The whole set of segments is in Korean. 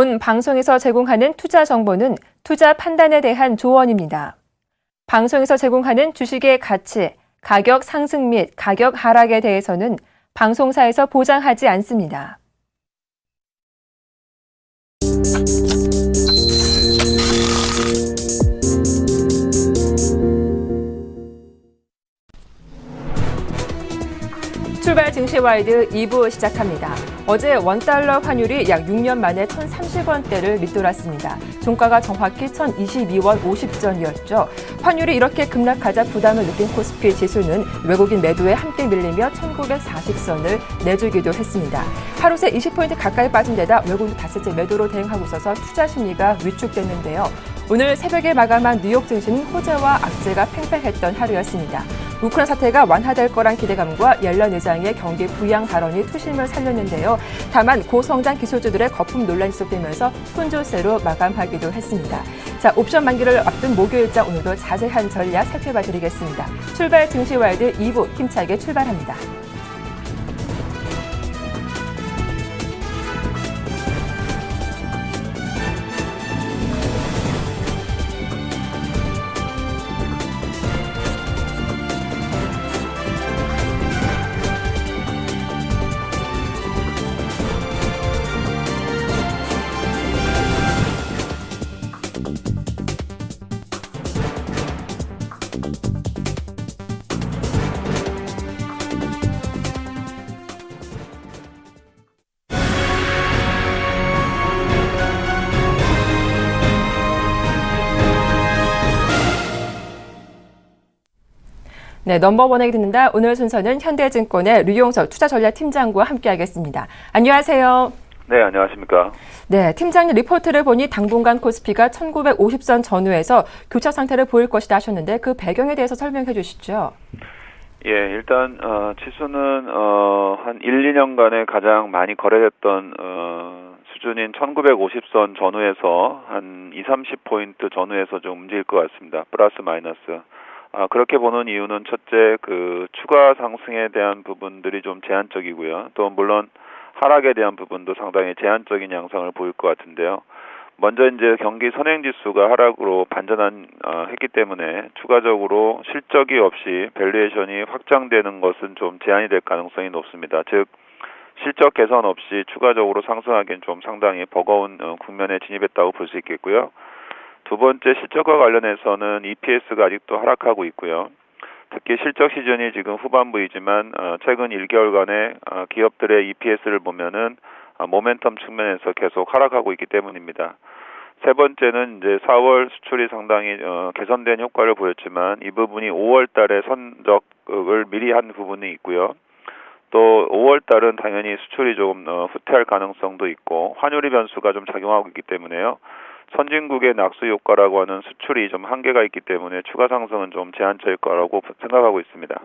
본 방송에서 제공하는 투자 정보는 투자 판단에 대한 조언입니다. 방송에서 제공하는 주식의 가치, 가격 상승 및 가격 하락에 대해서는 방송사에서 보장하지 않습니다. 출발 증시와이드 2부 시작합니다. 어제 원달러 환율이 약 6년 만에 1,030원대를 밑돌았습니다. 종가가 정확히 1,022원 50전이었죠. 환율이 이렇게 급락하자 부담을 느낀 코스피 지수는 외국인 매도에 함께 밀리며 1,940선을 내주기도 했습니다. 하루 새 20포인트 가까이 빠진 데다 외국인 다섯째 매도로 대응하고 있어서 투자 심리가 위축됐는데요. 오늘 새벽에 마감한 뉴욕 증시는 호재와 악재가 팽팽했던 하루였습니다. 우크라이나 사태가 완화될 거란 기대감과 옐런 의장의 경기 부양 발언이 투심을 살렸는데요. 다만 고성장 기술주들의 거품 논란이 지속되면서 혼조세로 마감하기도 했습니다. 자, 옵션 만기를 앞둔 목요일자 오늘도 자세한 전략 살펴봐 드리겠습니다. 출발 증시와이드 2부 힘차게 출발합니다. 네, 넘버원에게 듣는다. 오늘 순서는 현대증권의 류용석 투자전략팀장과 함께하겠습니다. 안녕하세요. 네, 안녕하십니까. 네, 팀장님 리포트를 보니 당분간 코스피가 1950선 전후에서 교착 상태를 보일 것이다 하셨는데 그 배경에 대해서 설명해 주시죠. 예, 일단 지수는 한 1, 2년간에 가장 많이 거래됐던 수준인 1950선 전후에서 한 2, 30포인트 전후에서 좀 움직일 것 같습니다. 플러스 마이너스. 그렇게 보는 이유는 첫째, 추가 상승에 대한 부분들이 좀 제한적이고요. 또 물론 하락에 대한 부분도 상당히 제한적인 양상을 보일 것 같은데요. 먼저 이제 경기 선행지수가 하락으로 했기 때문에 추가적으로 실적이 없이 밸류에이션이 확장되는 것은 좀 제한이 될 가능성이 높습니다. 즉, 실적 개선 없이 추가적으로 상승하기엔 좀 상당히 버거운 국면에 진입했다고 볼 수 있겠고요. 두 번째, 실적과 관련해서는 EPS가 아직도 하락하고 있고요. 특히 실적 시즌이 지금 후반부이지만 최근 1개월간의 기업들의 EPS를 보면은 모멘텀 측면에서 계속 하락하고 있기 때문입니다. 세 번째는 이제 4월 수출이 상당히 개선된 효과를 보였지만 이 부분이 5월 달에 선적을 미리 한 부분이 있고요. 또 5월 달은 당연히 수출이 조금 후퇴할 가능성도 있고 환율의 변수가 좀 작용하고 있기 때문에요. 선진국의 낙수 효과라고 하는 수출이 좀 한계가 있기 때문에 추가 상승은 좀 제한적일 거라고 생각하고 있습니다.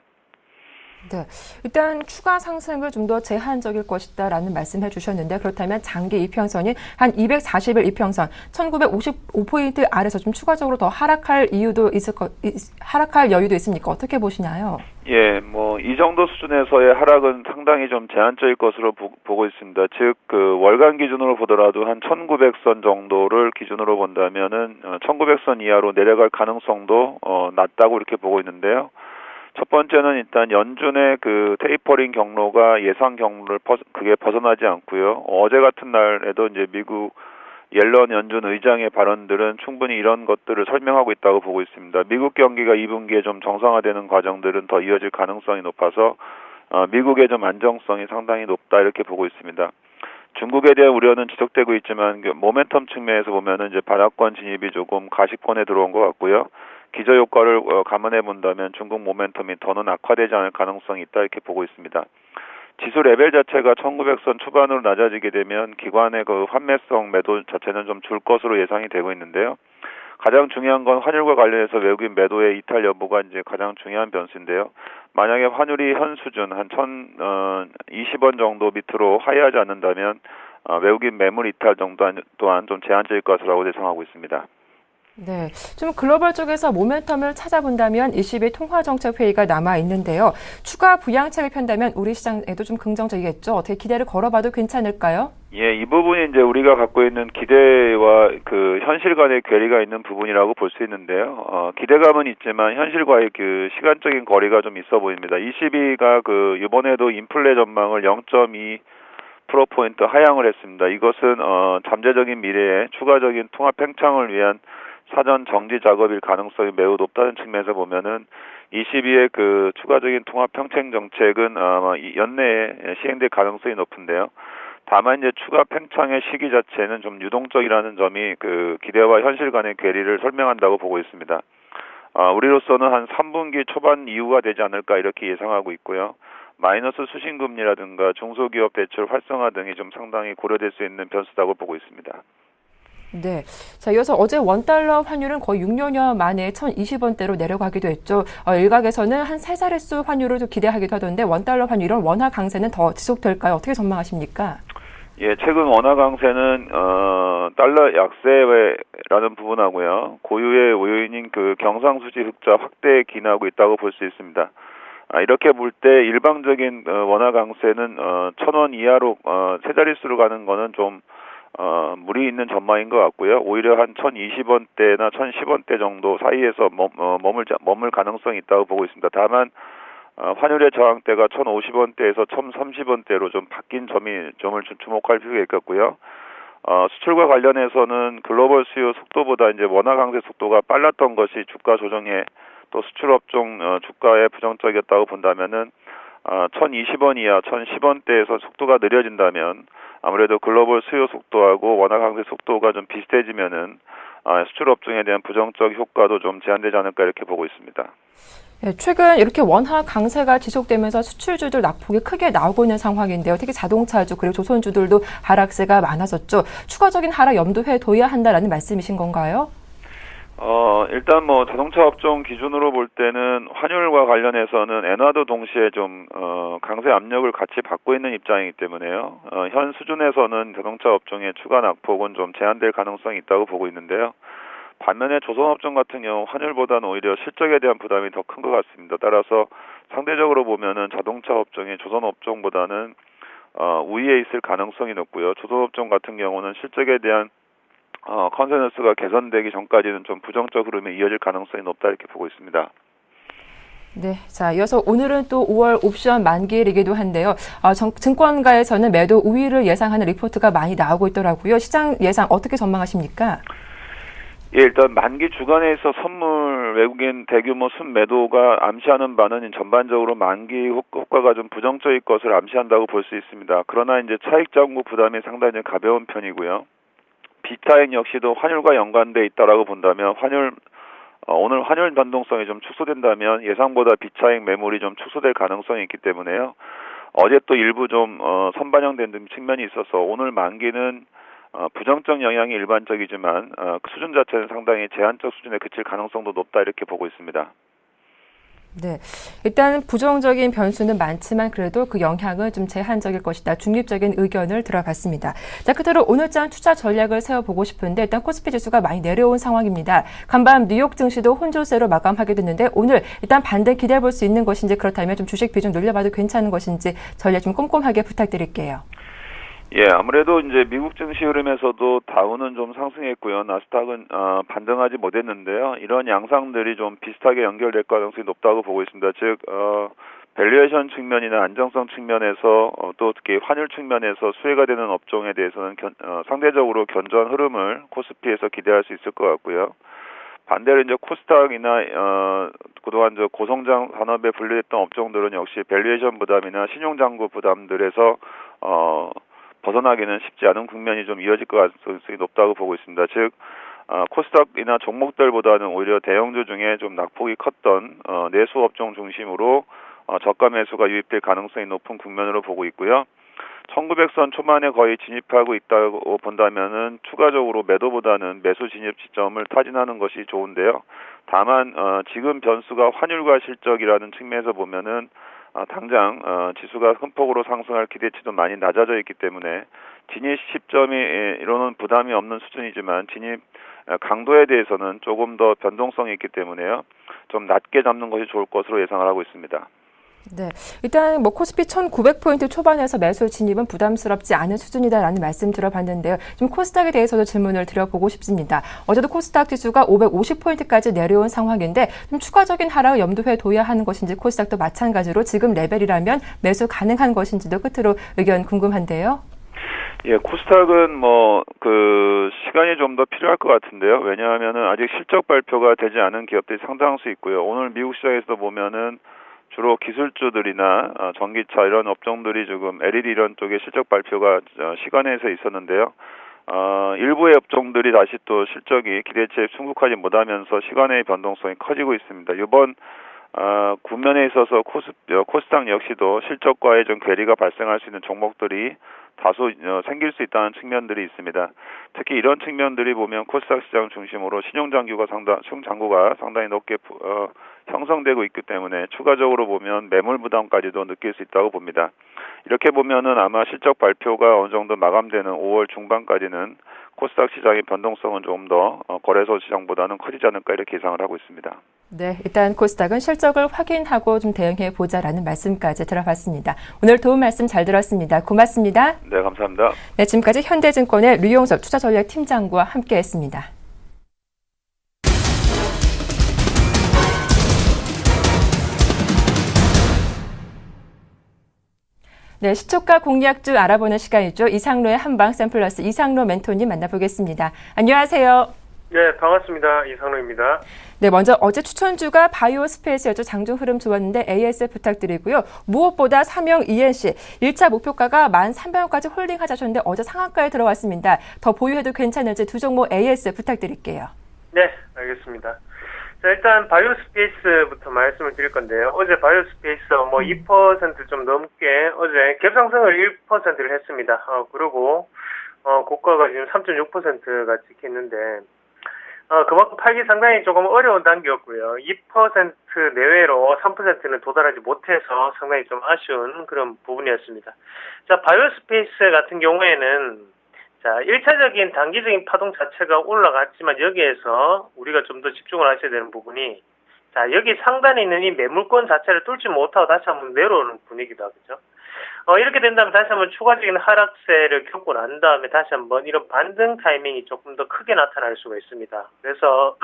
네, 일단 추가 상승을 좀 더 제한적일 것이다라는 말씀해 주셨는데 그렇다면 장기 이평선인 한 240일 이평선 1955포인트 아래서 좀 추가적으로 더 하락할 여유도 있습니까? 어떻게 보시나요? 예, 이 정도 수준에서의 하락은 상당히 좀 제한적일 것으로 보고 있습니다. 즉, 월간 기준으로 보더라도 한 1900선 정도를 기준으로 본다면은 1900선 이하로 내려갈 가능성도 낮다고 이렇게 보고 있는데요. 첫 번째는 일단 연준의 테이퍼링 경로가 예상 경로를 그게 벗어나지 않고요. 어제 같은 날에도 이제 미국 옐런 연준 의장의 발언들은 충분히 이런 것들을 설명하고 있다고 보고 있습니다. 미국 경기가 2분기에 좀 정상화되는 과정들은 더 이어질 가능성이 높아서 미국의 좀 안정성이 상당히 높다 이렇게 보고 있습니다. 중국에 대한 우려는 지속되고 있지만 모멘텀 측면에서 보면은 이제 반화권 진입이 조금 가시권에 들어온 것 같고요. 기저효과를 감안해 본다면 중국 모멘텀이 더는 악화되지 않을 가능성이 있다 이렇게 보고 있습니다. 지수 레벨 자체가 1900선 초반으로 낮아지게 되면 기관의 환매성 매도 자체는 좀 줄 것으로 예상이 되고 있는데요. 가장 중요한 건 환율과 관련해서 외국인 매도의 이탈 여부가 이제 가장 중요한 변수인데요. 만약에 환율이 현 수준 한 1,020원 정도 밑으로 하회하지 않는다면 외국인 매물 이탈 정도 또한 좀 제한적일 것이라고 예상하고 있습니다. 네, 좀 글로벌 쪽에서 모멘텀을 찾아본다면 22 통화정책회의가 남아 있는데요. 추가 부양책을 편다면 우리 시장에도 좀 긍정적이겠죠. 어떻게 기대를 걸어봐도 괜찮을까요? 예, 이 부분이 이제 우리가 갖고 있는 기대와 그 현실 간의 괴리가 있는 부분이라고 볼 수 있는데요. 기대감은 있지만 현실과의 그 시간적인 거리가 좀 있어 보입니다. 22가 그 이번에도 인플레 전망을 0.2%포인트 하향을 했습니다. 이것은 잠재적인 미래에 추가적인 통화 팽창을 위한 사전 정지 작업일 가능성이 매우 높다는 측면에서 보면은 22의 그 추가적인 통화 평행 정책은 아마 연내에 시행될 가능성이 높은데요. 다만 이제 추가 팽창의 시기 자체는 좀 유동적이라는 점이 그 기대와 현실 간의 괴리를 설명한다고 보고 있습니다. 우리로서는 한 3분기 초반 이후가 되지 않을까 이렇게 예상하고 있고요. 마이너스 수신금리라든가 중소기업 대출 활성화 등이 좀 상당히 고려될 수 있는 변수라고 보고 있습니다. 네. 자, 이어서 어제 원달러 환율은 거의 6년여 만에 1,020원대로 내려가기도 했죠. 일각에서는 한 3자릿수 환율을 좀 기대하기도 하던데 원달러 환율 이런 원화 강세는 더 지속될까요? 어떻게 전망하십니까? 예, 최근 원화 강세는 달러 약세라는 부분하고요. 고유의 요인인 그 경상수지 흑자 확대에 기인하고 있다고 볼 수 있습니다. 이렇게 볼 때 일방적인 원화 강세는 1,000원 이하로 세 자릿수로 가는 거는 좀 무리 있는 전망인 것 같고요. 오히려 한 1,020원대나 1,010원대 정도 사이에서 머물 가능성이 있다고 보고 있습니다. 다만 환율의 저항대가 1,050원대에서 1,030원대로 좀 바뀐 점을 주목할 필요가 있겠고요. 수출과 관련해서는 글로벌 수요 속도보다 이제 원화 강세 속도가 빨랐던 것이 주가 조정에 또 수출업종 주가에 부정적이었다고 본다면은 1,020원 이하 1,010원대에서 속도가 느려진다면 아무래도 글로벌 수요 속도하고 원화 강세 속도가 좀 비슷해지면은 수출업종에 대한 부정적 효과도 좀 제한되지 않을까 이렇게 보고 있습니다. 네, 최근 이렇게 원화 강세가 지속되면서 수출주들 낙폭이 크게 나오고 있는 상황인데요. 특히 자동차주 그리고 조선주들도 하락세가 많아졌죠. 추가적인 하락 염두해 둬야 한다라는 말씀이신 건가요? 일단 뭐 자동차 업종 기준으로 볼 때는 환율과 관련해서는 엔화도 동시에 좀 강세 압력을 같이 받고 있는 입장이기 때문에요. 현 수준에서는 자동차 업종의 추가 낙폭은 좀 제한될 가능성이 있다고 보고 있는데요. 반면에 조선업종 같은 경우 환율보다는 오히려 실적에 대한 부담이 더 큰 것 같습니다. 따라서 상대적으로 보면은 자동차 업종이 조선업종보다는 우위에 있을 가능성이 높고요. 조선업종 같은 경우는 실적에 대한 컨센서스가 개선되기 전까지는 좀 부정적 흐름에 이어질 가능성이 높다 이렇게 보고 있습니다. 네, 자, 이어서 오늘은 또 5월 옵션 만기일이기도 한데요. 증권가에서는 매도 우위를 예상하는 리포트가 많이 나오고 있더라고요. 시장 예상 어떻게 전망하십니까? 예, 일단 만기 주간에 있어 선물 외국인 대규모 순매도가 암시하는 바는 전반적으로 만기 효과가 좀 부정적일 것을 암시한다고 볼 수 있습니다. 그러나 이제 차익 잔고 부담이 상당히 가벼운 편이고요. 비차익 역시도 환율과 연관돼 있다라고 본다면 오늘 환율 변동성이 좀 축소된다면 예상보다 비차익 매물이 좀 축소될 가능성이 있기 때문에요. 어제 또 일부 좀 선반영된 측면이 있어서 오늘 만기는 부정적 영향이 일반적이지만 그 수준 자체는 상당히 제한적 수준에 그칠 가능성도 높다 이렇게 보고 있습니다. 네, 일단 부정적인 변수는 많지만 그래도 그 영향은 좀 제한적일 것이다. 중립적인 의견을 들어봤습니다. 자, 끝으로 오늘장 투자 전략을 세워보고 싶은데 일단 코스피 지수가 많이 내려온 상황입니다. 간밤 뉴욕 증시도 혼조세로 마감하게 됐는데 오늘 일단 반등 기대해볼 수 있는 것인지 그렇다면 좀 주식 비중 늘려봐도 괜찮은 것인지 전략 좀 꼼꼼하게 부탁드릴게요. 예, 아무래도 이제 미국 증시 흐름에서도 다우는 좀 상승했고요. 나스닥은 반등하지 못했는데요. 이런 양상들이 좀 비슷하게 연결될 가능성이 높다고 보고 있습니다. 즉, 밸류에이션 측면이나 안정성 측면에서 또 특히 환율 측면에서 수혜가 되는 업종에 대해서는 상대적으로 견조한 흐름을 코스피에서 기대할 수 있을 것 같고요. 반대로 이제 코스닥이나 그동안 저 고성장 산업에 분류됐던 업종들은 역시 밸류에이션 부담이나 신용장구 부담들에서 벗어나기는 쉽지 않은 국면이 좀 이어질 것 가능성이 높다고 보고 있습니다. 즉, 코스닥이나 종목들보다는 오히려 대형주 중에 좀 낙폭이 컸던 내수 업종 중심으로 저가 매수가 유입될 가능성이 높은 국면으로 보고 있고요. 1900선 초반에 거의 진입하고 있다고 본다면은 추가적으로 매도보다는 매수 진입 지점을 타진하는 것이 좋은데요. 다만 지금 변수가 환율과 실적이라는 측면에서 보면은 당장 지수가 큰 폭으로 상승할 기대치도 많이 낮아져 있기 때문에 진입 시점이 이로는 부담이 없는 수준이지만 진입 강도에 대해서는 조금 더 변동성이 있기 때문에요. 좀 낮게 잡는 것이 좋을 것으로 예상을 하고 있습니다. 네, 일단 뭐 코스피 1,900포인트 초반에서 매수 진입은 부담스럽지 않은 수준이다라는 말씀 들어봤는데요. 좀 코스닥에 대해서도 질문을 드려보고 싶습니다. 어제도 코스닥 지수가 550포인트까지 내려온 상황인데 좀 추가적인 하락을 염두에 둬야 하는 것인지 코스닥도 마찬가지로 지금 레벨이라면 매수 가능한 것인지도 끝으로 의견 궁금한데요. 예, 코스닥은 시간이 좀 더 필요할 것 같은데요. 왜냐하면은 아직 실적 발표가 되지 않은 기업들이 상당수 있고요. 오늘 미국 시장에서 보면은 주로 기술주들이나 전기차 이런 업종들이 지금 LED 이런 쪽에 실적 발표가 시간에서 있었는데요. 일부의 업종들이 다시 또 실적이 기대치에 충족하지 못하면서 시간의 변동성이 커지고 있습니다. 이번 구면에 있어서 코스닥 역시도 실적과의 좀 괴리가 발생할 수 있는 종목들이 다소 생길 수 있다는 측면들이 있습니다. 특히 이런 측면들이 보면 코스닥 시장 중심으로 신용장구가 상당히 높게 형성되고 있기 때문에 추가적으로 보면 매물 부담까지도 느낄 수 있다고 봅니다. 이렇게 보면은 아마 실적 발표가 어느 정도 마감되는 5월 중반까지는 코스닥 시장의 변동성은 좀 더 거래소 시장보다는 커지지 않을까 이렇게 예상을 하고 있습니다. 네, 일단 코스닥은 실적을 확인하고 좀 대응해 보자라는 말씀까지 들어봤습니다. 오늘 도움 말씀 잘 들었습니다. 고맙습니다. 네, 감사합니다. 네, 지금까지 현대증권의 류용석 투자전략팀장과 함께했습니다. 네, 시초가 공략주 알아보는 시간이죠. 이상로의 한방 샘플러스 이상로 멘토님 만나보겠습니다. 안녕하세요. 네, 반갑습니다. 이상로입니다. 네, 먼저 어제 추천주가 바이오 스페이스였죠. 장중 흐름 좋았는데 AS 부탁드리고요. 무엇보다 삼형 ENC 1차 목표가가 13,000원까지 홀딩하자셨는데 어제 상한가에 들어왔습니다. 더 보유해도 괜찮은지 두 종목 AS 부탁드릴게요. 네, 알겠습니다. 자, 일단 바이오 스페이스부터 말씀을 드릴 건데요. 어제 바이오 스페이스 2% 좀 넘게 어제 갭상승을 1%를 했습니다. 그리고 고가가 지금 3.6%가 찍혔는데 그만큼 팔기 상당히 조금 어려운 단계였고요. 2% 내외로 3%는 도달하지 못해서 상당히 좀 아쉬운 그런 부분이었습니다. 자, 바이오 스페이스 같은 경우에는 자, 1차적인 단기적인 파동 자체가 올라갔지만 여기에서 우리가 좀 더 집중을 하셔야 되는 부분이 자, 여기 상단에 있는 이 매물권 자체를 뚫지 못하고 다시 한번 내려오는 분위기다. 그죠? 이렇게 된다면 다시 한번 추가적인 하락세를 겪고 난 다음에 다시 한번 이런 반등 타이밍이 조금 더 크게 나타날 수가 있습니다. 그래서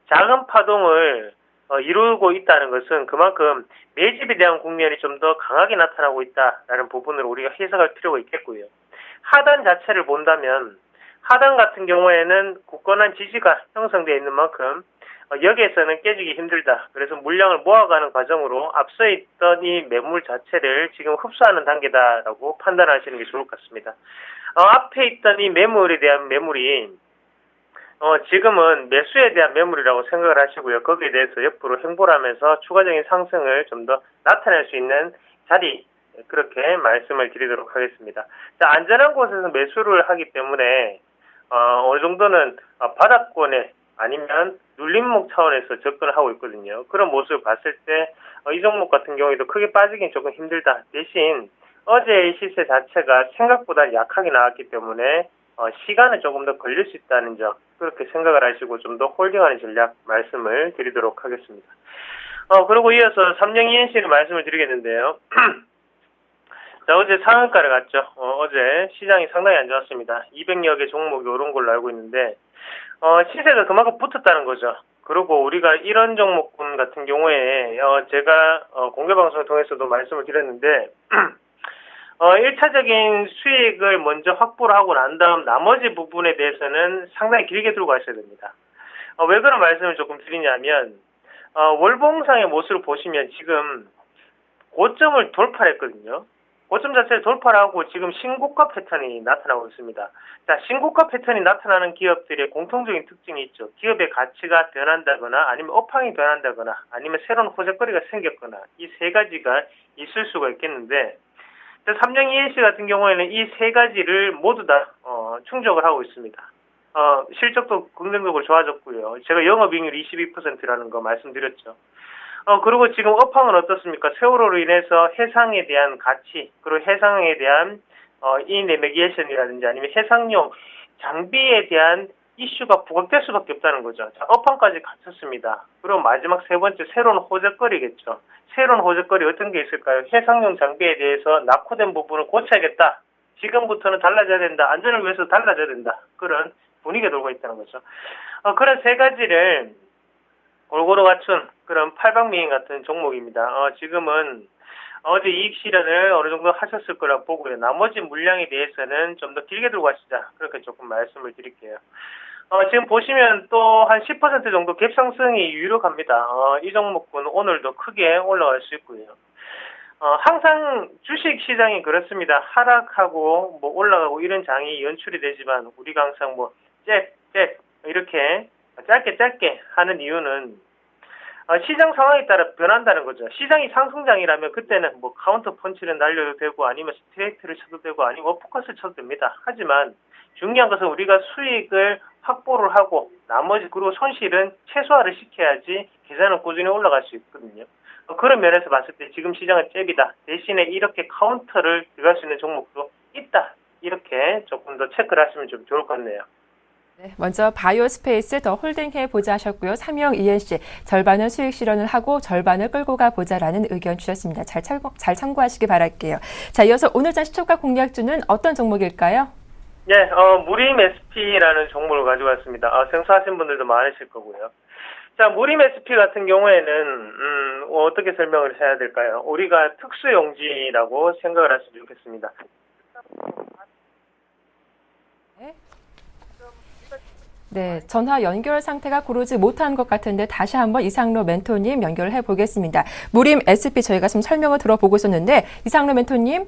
작은 파동을 이루고 있다는 것은 그만큼 매집에 대한 국면이 좀 더 강하게 나타나고 있다라는 부분을 우리가 해석할 필요가 있겠고요. 하단 자체를 본다면 하단 같은 경우에는 굳건한 지지가 형성되어 있는 만큼 여기에서는 깨지기 힘들다. 그래서 물량을 모아가는 과정으로 앞서 있던 이 매물 자체를 지금 흡수하는 단계다라고 판단하시는 게 좋을 것 같습니다. 앞에 있던 이 매물에 대한 매물이 지금은 매수에 대한 매물이라고 생각을 하시고요. 거기에 대해서 옆으로 행보를 하면서 추가적인 상승을 좀 더 나타낼 수 있는 자리, 그렇게 말씀을 드리도록 하겠습니다. 자, 안전한 곳에서 매수를 하기 때문에 어느 정도는 바닥권에 아니면 눌림목 차원에서 접근을 하고 있거든요. 그런 모습을 봤을 때 이 종목 같은 경우에도 크게 빠지긴 조금 힘들다. 대신 어제의 시세 자체가 생각보다 약하게 나왔기 때문에 시간은 조금 더 걸릴 수 있다는 점, 그렇게 생각을 하시고 좀 더 홀딩하는 전략 말씀을 드리도록 하겠습니다. 그리고 이어서 삼성 ENC를 말씀을 드리겠는데요. 자, 어제 상한가를 갔죠. 어제 시장이 상당히 안 좋았습니다. 200여 개 종목이 오른 걸로 알고 있는데, 시세가 그만큼 붙었다는 거죠. 그리고 우리가 이런 종목군 같은 경우에, 제가, 공개방송을 통해서도 말씀을 드렸는데, 1차적인 수익을 먼저 확보를 하고 난 다음 나머지 부분에 대해서는 상당히 길게 들고 가셔야 됩니다. 왜 그런 말씀을 조금 드리냐면, 월봉상의 모습을 보시면 지금 고점을 돌파를 했거든요. 고점 자체를 돌파를 하고 지금 신고가 패턴이 나타나고 있습니다. 자, 신고가 패턴이 나타나는 기업들의 공통적인 특징이 있죠. 기업의 가치가 변한다거나 아니면 업황이 변한다거나 아니면 새로운 호재거리가 생겼거나 이 세 가지가 있을 수가 있겠는데, 삼성 ENC 같은 경우에는 이 세 가지를 모두 다 충족을 하고 있습니다. 실적도 긍정적으로 좋아졌고요. 제가 영업이익률 22%라는 거 말씀드렸죠. 그리고 지금 업황은 어떻습니까? 세월호로 인해서 해상에 대한 가치, 그리고 해상에 대한 이 내비게이션이라든지 아니면 해상용 장비에 대한 이슈가 부각될 수밖에 없다는 거죠. 자, 업황까지 갖췄습니다. 그럼 마지막 세 번째 새로운 호재거리겠죠. 새로운 호재거리 어떤 게 있을까요? 해상용 장비에 대해서 낙후된 부분을 고쳐야겠다. 지금부터는 달라져야 된다. 안전을 위해서 달라져야 된다. 그런 분위기가 돌고 있다는 거죠. 그런 세 가지를 골고루 갖춘 그런 팔방미인 같은 종목입니다. 지금은 어제 이익 실현을 어느 정도 하셨을 거라 보고요. 나머지 물량에 대해서는 좀 더 길게 들고 가시자. 그렇게 조금 말씀을 드릴게요. 지금 보시면 또 한 10% 정도 갭상승이 유력합니다. 이 종목은 오늘도 크게 올라갈 수 있고요. 항상 주식 시장이 그렇습니다. 하락하고 뭐 올라가고 이런 장이 연출이 되지만 우리가 항상 뭐 이렇게 짧게 하는 이유는 시장 상황에 따라 변한다는 거죠. 시장이 상승장이라면 그때는 뭐 카운터 펀치를 날려도 되고 아니면 스트레이트를 쳐도 되고 아니면 어퍼컷을 쳐도 됩니다. 하지만 중요한 것은 우리가 수익을 확보를 하고 나머지 그리고 손실은 최소화를 시켜야지 계산은 꾸준히 올라갈 수 있거든요. 그런 면에서 봤을 때 지금 시장은 잽이다. 대신에 이렇게 카운터를 들어갈 수 있는 종목도 있다. 이렇게 조금 더 체크를 하시면 좀 좋을 것 같네요. 네, 먼저 바이오스페이스 더 홀딩해 보자 하셨고요. 삼형 ENC 절반은 수익 실현을 하고 절반을 끌고 가 보자라는 의견 주셨습니다. 잘 참고하시기 바랄게요. 자, 이어서 오늘장 시초가 공략주는 어떤 종목일까요? 네, 무림 SP라는 종목을 가지고 왔습니다. 생소하신 분들도 많으실 거고요. 자, 무림 SP 같은 경우에는 어떻게 설명을 해야 될까요? 우리가 특수용지라고 생각을 하시면 좋겠습니다. 네, 전화 연결 상태가 고르지 못한 것 같은데 다시 한번 이상로 멘토님 연결해 보겠습니다. 무림 SP 저희가 지금 설명을 들어보고 있었는데 이상로 멘토님.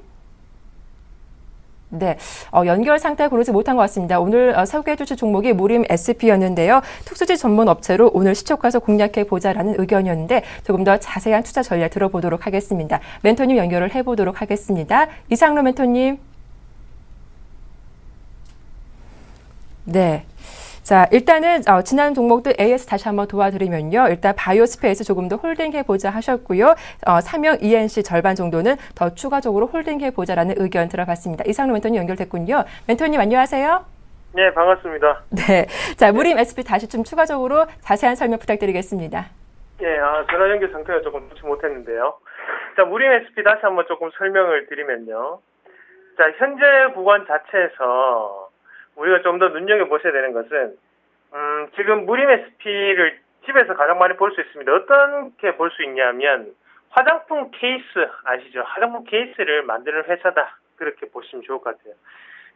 네, 연결 상태가 고르지 못한 것 같습니다. 오늘 소개해 주실 종목이 무림 SP였는데요. 특수지 전문 업체로 오늘 시초가에서 공략해 보자라는 의견이었는데 조금 더 자세한 투자 전략 들어보도록 하겠습니다. 멘토님 연결을 해보도록 하겠습니다. 이상로 멘토님. 네. 자, 일단은 지난 종목들 AS 다시 한번 도와드리면요. 일단 바이오스페이스 조금 더 홀딩해보자 하셨고요. 삼형 ENC 절반 정도는 더 추가적으로 홀딩해보자라는 의견 들어봤습니다. 이상로 멘토님 연결됐군요. 멘토님 안녕하세요. 네, 반갑습니다. 네, 자 무림 SP 다시 좀 추가적으로 자세한 설명 부탁드리겠습니다. 네, 전화 연결 상태가 조금 좋지 못했는데요. 자, 무림 SP 다시 한번 조금 설명을 드리면요. 자, 현재 구간 자체에서 우리가 좀 더 눈여겨보셔야 되는 것은, 지금 무림 SP를 집에서 가장 많이 볼 수 있습니다. 어떻게 볼 수 있냐면, 화장품 케이스 아시죠? 화장품 케이스를 만드는 회사다. 그렇게 보시면 좋을 것 같아요.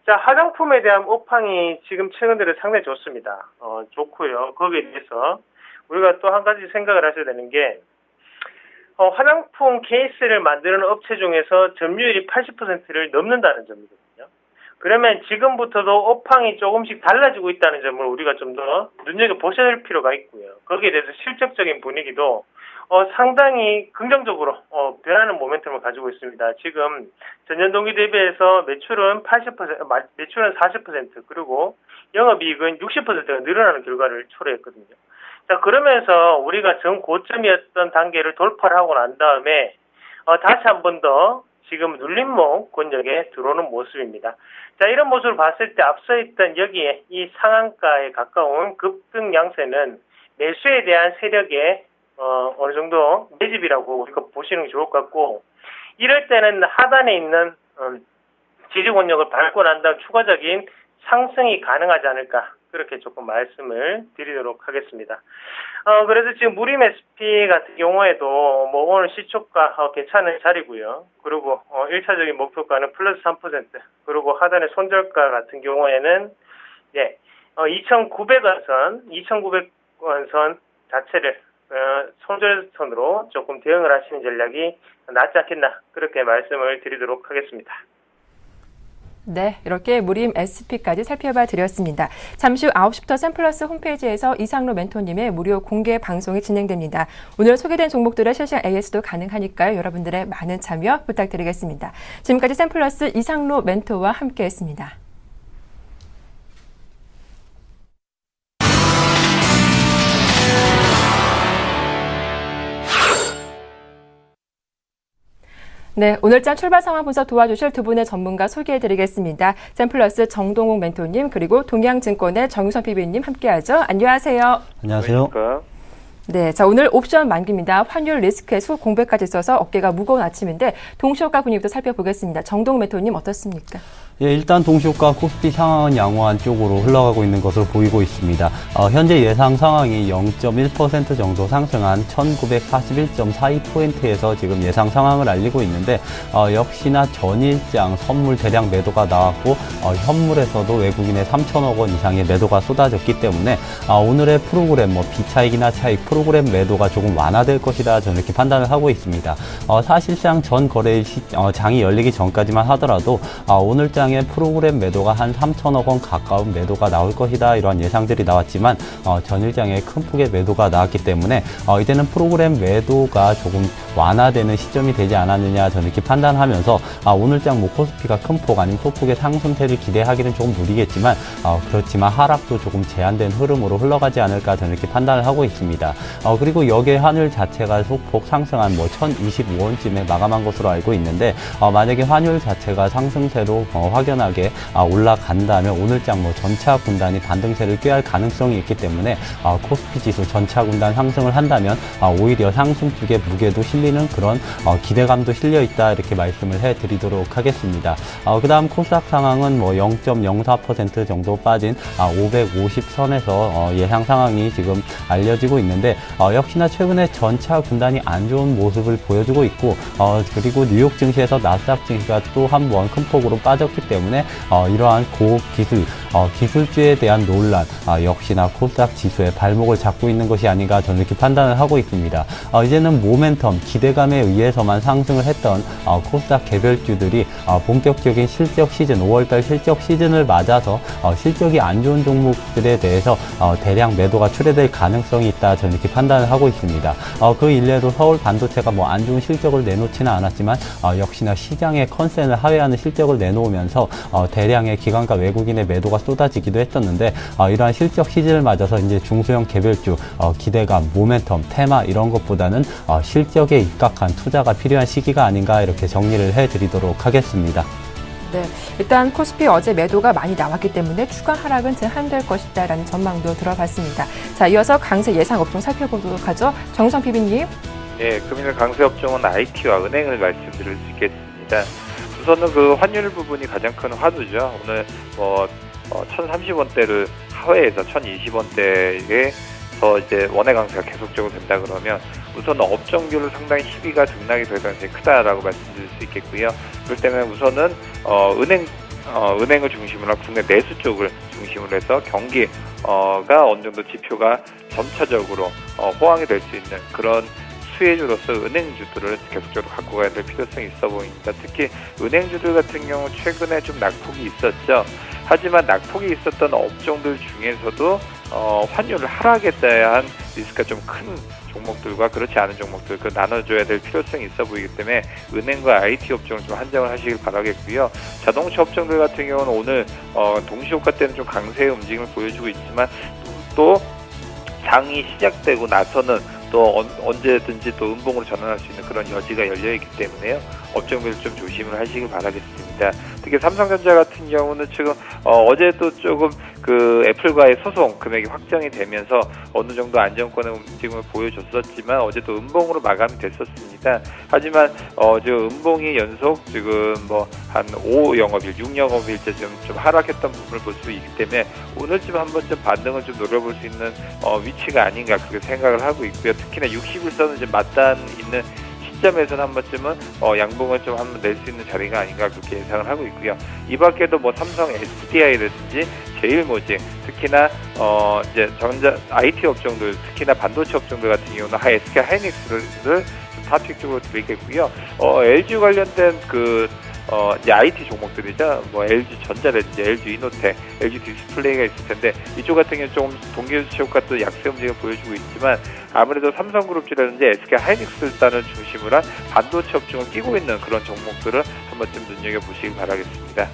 자, 화장품에 대한 업황이 지금 최근 들어 상당히 좋습니다. 좋고요. 거기에 대해서 우리가 또 한 가지 생각을 하셔야 되는 게, 화장품 케이스를 만드는 업체 중에서 점유율이 80%를 넘는다는 점이거든요. 그러면 지금부터도 업황이 조금씩 달라지고 있다는 점을 우리가 좀 더 눈여겨보셔야 할 필요가 있고요. 거기에 대해서 실적적인 분위기도 상당히 긍정적으로 변하는 모멘텀을 가지고 있습니다. 지금 전년 동기 대비해서 매출은 40% 그리고 영업이익은 60%가 늘어나는 결과를 초래했거든요. 자, 그러면서 우리가 전 고점이었던 단계를 돌파를 하고 난 다음에 다시 한 번 더 지금 눌림목 권역에 들어오는 모습입니다. 자, 이런 모습을 봤을 때 앞서 있던 여기에 이 상한가에 가까운 급등 양세는 매수에 대한 세력의 어느 정도 매집이라고 우리가 보시는 게 좋을 것 같고, 이럴 때는 하단에 있는 지지 권역을 밟고 난 다음 추가적인 상승이 가능하지 않을까, 그렇게 조금 말씀을 드리도록 하겠습니다. 그래서 지금 무림 SP 같은 경우에도 뭐 오늘 시초가 괜찮은 자리고요. 그리고 1차적인 목표가는 플러스 3%, 그리고 하단의 손절가 같은 경우에는 2,900원 선 자체를 손절선으로 조금 대응을 하시는 전략이 낫지 않겠나, 그렇게 말씀을 드리도록 하겠습니다. 네, 이렇게 무림 SP까지 살펴봐 드렸습니다. 잠시 후 9시부터 샘플러스 홈페이지에서 이상로 멘토님의 무료 공개 방송이 진행됩니다. 오늘 소개된 종목들의 실시간 AS도 가능하니까요. 여러분들의 많은 참여 부탁드리겠습니다. 지금까지 샘플러스 이상로 멘토와 함께했습니다. 네, 오늘장 출발 상황 분석 도와주실 두 분의 전문가 소개해드리겠습니다. 샘플러스 정동욱 멘토님 그리고 동양증권의 정유선 PB님 함께하죠. 안녕하세요. 안녕하세요. 네, 자 오늘 옵션 만기입니다. 환율 리스크 해소 공백까지 있어서 어깨가 무거운 아침인데 동시효과 분위기도 살펴보겠습니다. 정동욱 멘토님 어떻습니까? 예, 일단 동시효과 코스피 상황은 양호한 쪽으로 흘러가고 있는 것으로 보이고 있습니다. 현재 예상 상황이 0.1% 정도 상승한 1941.42포인트에서 지금 예상 상황을 알리고 있는데 역시나 전일장 선물 대량 매도가 나왔고 현물에서도 외국인의 3천억 원 이상의 매도가 쏟아졌기 때문에 오늘의 프로그램 비차익이나 차익 프로그램 매도가 조금 완화될 것이다 저는 이렇게 판단을 하고 있습니다. 사실상 전 거래일 장이 열리기 전까지만 하더라도 오늘장의 프로그램 매도가 한 3천억 원 가까운 매도가 나올 것이다 이러한 예상들이 나왔지만 전일장에 큰 폭의 매도가 나왔기 때문에 이제는 프로그램 매도가 조금 완화되는 시점이 되지 않았느냐 저는 이렇게 판단하면서 오늘장 코스피가 큰 폭 아니면 소폭의 상승세를 기대하기는 조금 무리겠지만 그렇지만 하락도 조금 제한된 흐름으로 흘러가지 않을까 저는 이렇게 판단을 하고 있습니다. 그리고 여기에 환율 자체가 소폭 상승한 1025원쯤에 마감한 것으로 알고 있는데 만약에 환율 자체가 상승세로 확연하게 올라간다면 오늘장 전차 군단이 반등세를 꾀할 가능성이 있기 때문에 코스피 지수 전차 군단 상승을 한다면 오히려 상승 쪽에 무게도 실리는 그런 기대감도 실려 있다 이렇게 말씀을 해드리도록 하겠습니다. 그 다음 코스닥 상황은 0.04% 정도 빠진 550선에서 예상 상황이 지금 알려지고 있는데 역시나 최근에 전차 군단이 안 좋은 모습을 보여주고 있고 그리고 뉴욕 증시에서 나스닥 증시가 또 한 번 큰 폭으로 빠졌기 때문에 이러한 고기술 기술주에 대한 논란 역시나 코스닥 지수의 발목을 잡고 있는 것이 아닌가 저는 이렇게 판단을 하고 있습니다. 이제는 모멘텀 기대감에 의해서만 상승을 했던 코스닥 개별주들이 본격적인 실적 시즌 5월달 실적 시즌을 맞아서 실적이 안 좋은 종목들에 대해서 대량 매도가 출회될 가능성이 있다 저는 이렇게 판단을 하고 있습니다. 그 일례로 서울 반도체가 안 좋은 실적을 내놓지는 않았지만 역시나 시장의 컨센을 하회하는 실적을 내놓으면서 대량의 기관과 외국인의 매도가 쏟아지기도 했었는데 이러한 실적 시즌을 맞아서 이제 중소형 개별주 기대감, 모멘텀, 테마 이런 것보다는 실적에 입각한 투자가 필요한 시기가 아닌가 이렇게 정리를 해드리도록 하겠습니다. 네, 일단 코스피 어제 매도가 많이 나왔기 때문에 추가 하락은 제한될 것이다라는 전망도 들어봤습니다. 자, 이어서 강세 예상 업종 살펴보도록 하죠. 정유선 PB님. 네, 금일 강세 업종은 IT와 은행을 말씀드릴 수 있겠습니다. 우선은 그 환율 부분이 가장 큰 화두죠. 오늘 1,030원대를 하회해서 1,020원대에서 이제 원의 강세가 계속적으로 된다 그러면 우선 업종별로 상당히 시비가 등락이 될 가능성이 크다라고 말씀드릴 수 있겠고요. 그렇기 때문에 우선은 은행을 중심으로 국내 내수 쪽을 중심으로 해서 경기가 어느 정도 지표가 점차적으로 호황이 될 수 있는 그런 수혜주로서 은행주들을 계속적으로 갖고 가야 될 필요성이 있어 보입니다. 특히 은행주들 같은 경우 최근에 좀 낙폭이 있었죠. 하지만 낙폭이 있었던 업종들 중에서도 환율 하락에 대한 리스크가 좀 큰 종목들과 그렇지 않은 종목들 나눠줘야 될 필요성이 있어 보이기 때문에 은행과 IT 업종을 좀 한정을 하시길 바라겠고요. 자동차 업종들 같은 경우는 오늘 동시효과 때는 좀 강세의 움직임을 보여주고 있지만 또 장이 시작되고 나서는 또 언제든지 또 음봉으로 전환할 수 있는 그런 여지가 열려있기 때문에요. 업종별 좀 조심을 하시길 바라겠습니다. 특히 삼성전자 같은 경우는 지금 어제도 조금 그 애플과의 소송 금액이 확정이 되면서 어느 정도 안정권의 움직임을 보여줬었지만 어제도 음봉으로 마감이 됐었습니다. 하지만 지금 음봉이 연속 지금 한 5영업일, 6영업일째 좀 하락했던 부분을 볼 수 있기 때문에 오늘쯤 한번 좀 반등을 좀 노려볼 수 있는 위치가 아닌가 그렇게 생각을 하고 있고요. 특히나 60일선은 이제 맞닿아 있는 시점에서는 한 번쯤은 양봉을 좀 한번 낼 수 있는 자리가 아닌가 그렇게 예상을 하고 있고요. 이 밖에도 삼성 SDI라든지 제일모직 특히나 이제 전자 IT 업종들 특히나 반도체 업종들 같은 경우는 SK 하이닉스를 좀 타픽 쪽으로 드리겠고요. LG 관련된 이제 IT 종목들이죠. LG 전자라든지 LG 이노텍, LG 디스플레이가 있을 텐데 이쪽 같은 경우 좀 동기유치 효과 또 약세 움직임을 보여주고 있지만 아무래도 삼성그룹지라든지 SK 하이닉스단을 중심으로 한 반도체 업종을 끼고 있는 그런 종목들을 한 번쯤 눈여겨보시길 바라겠습니다.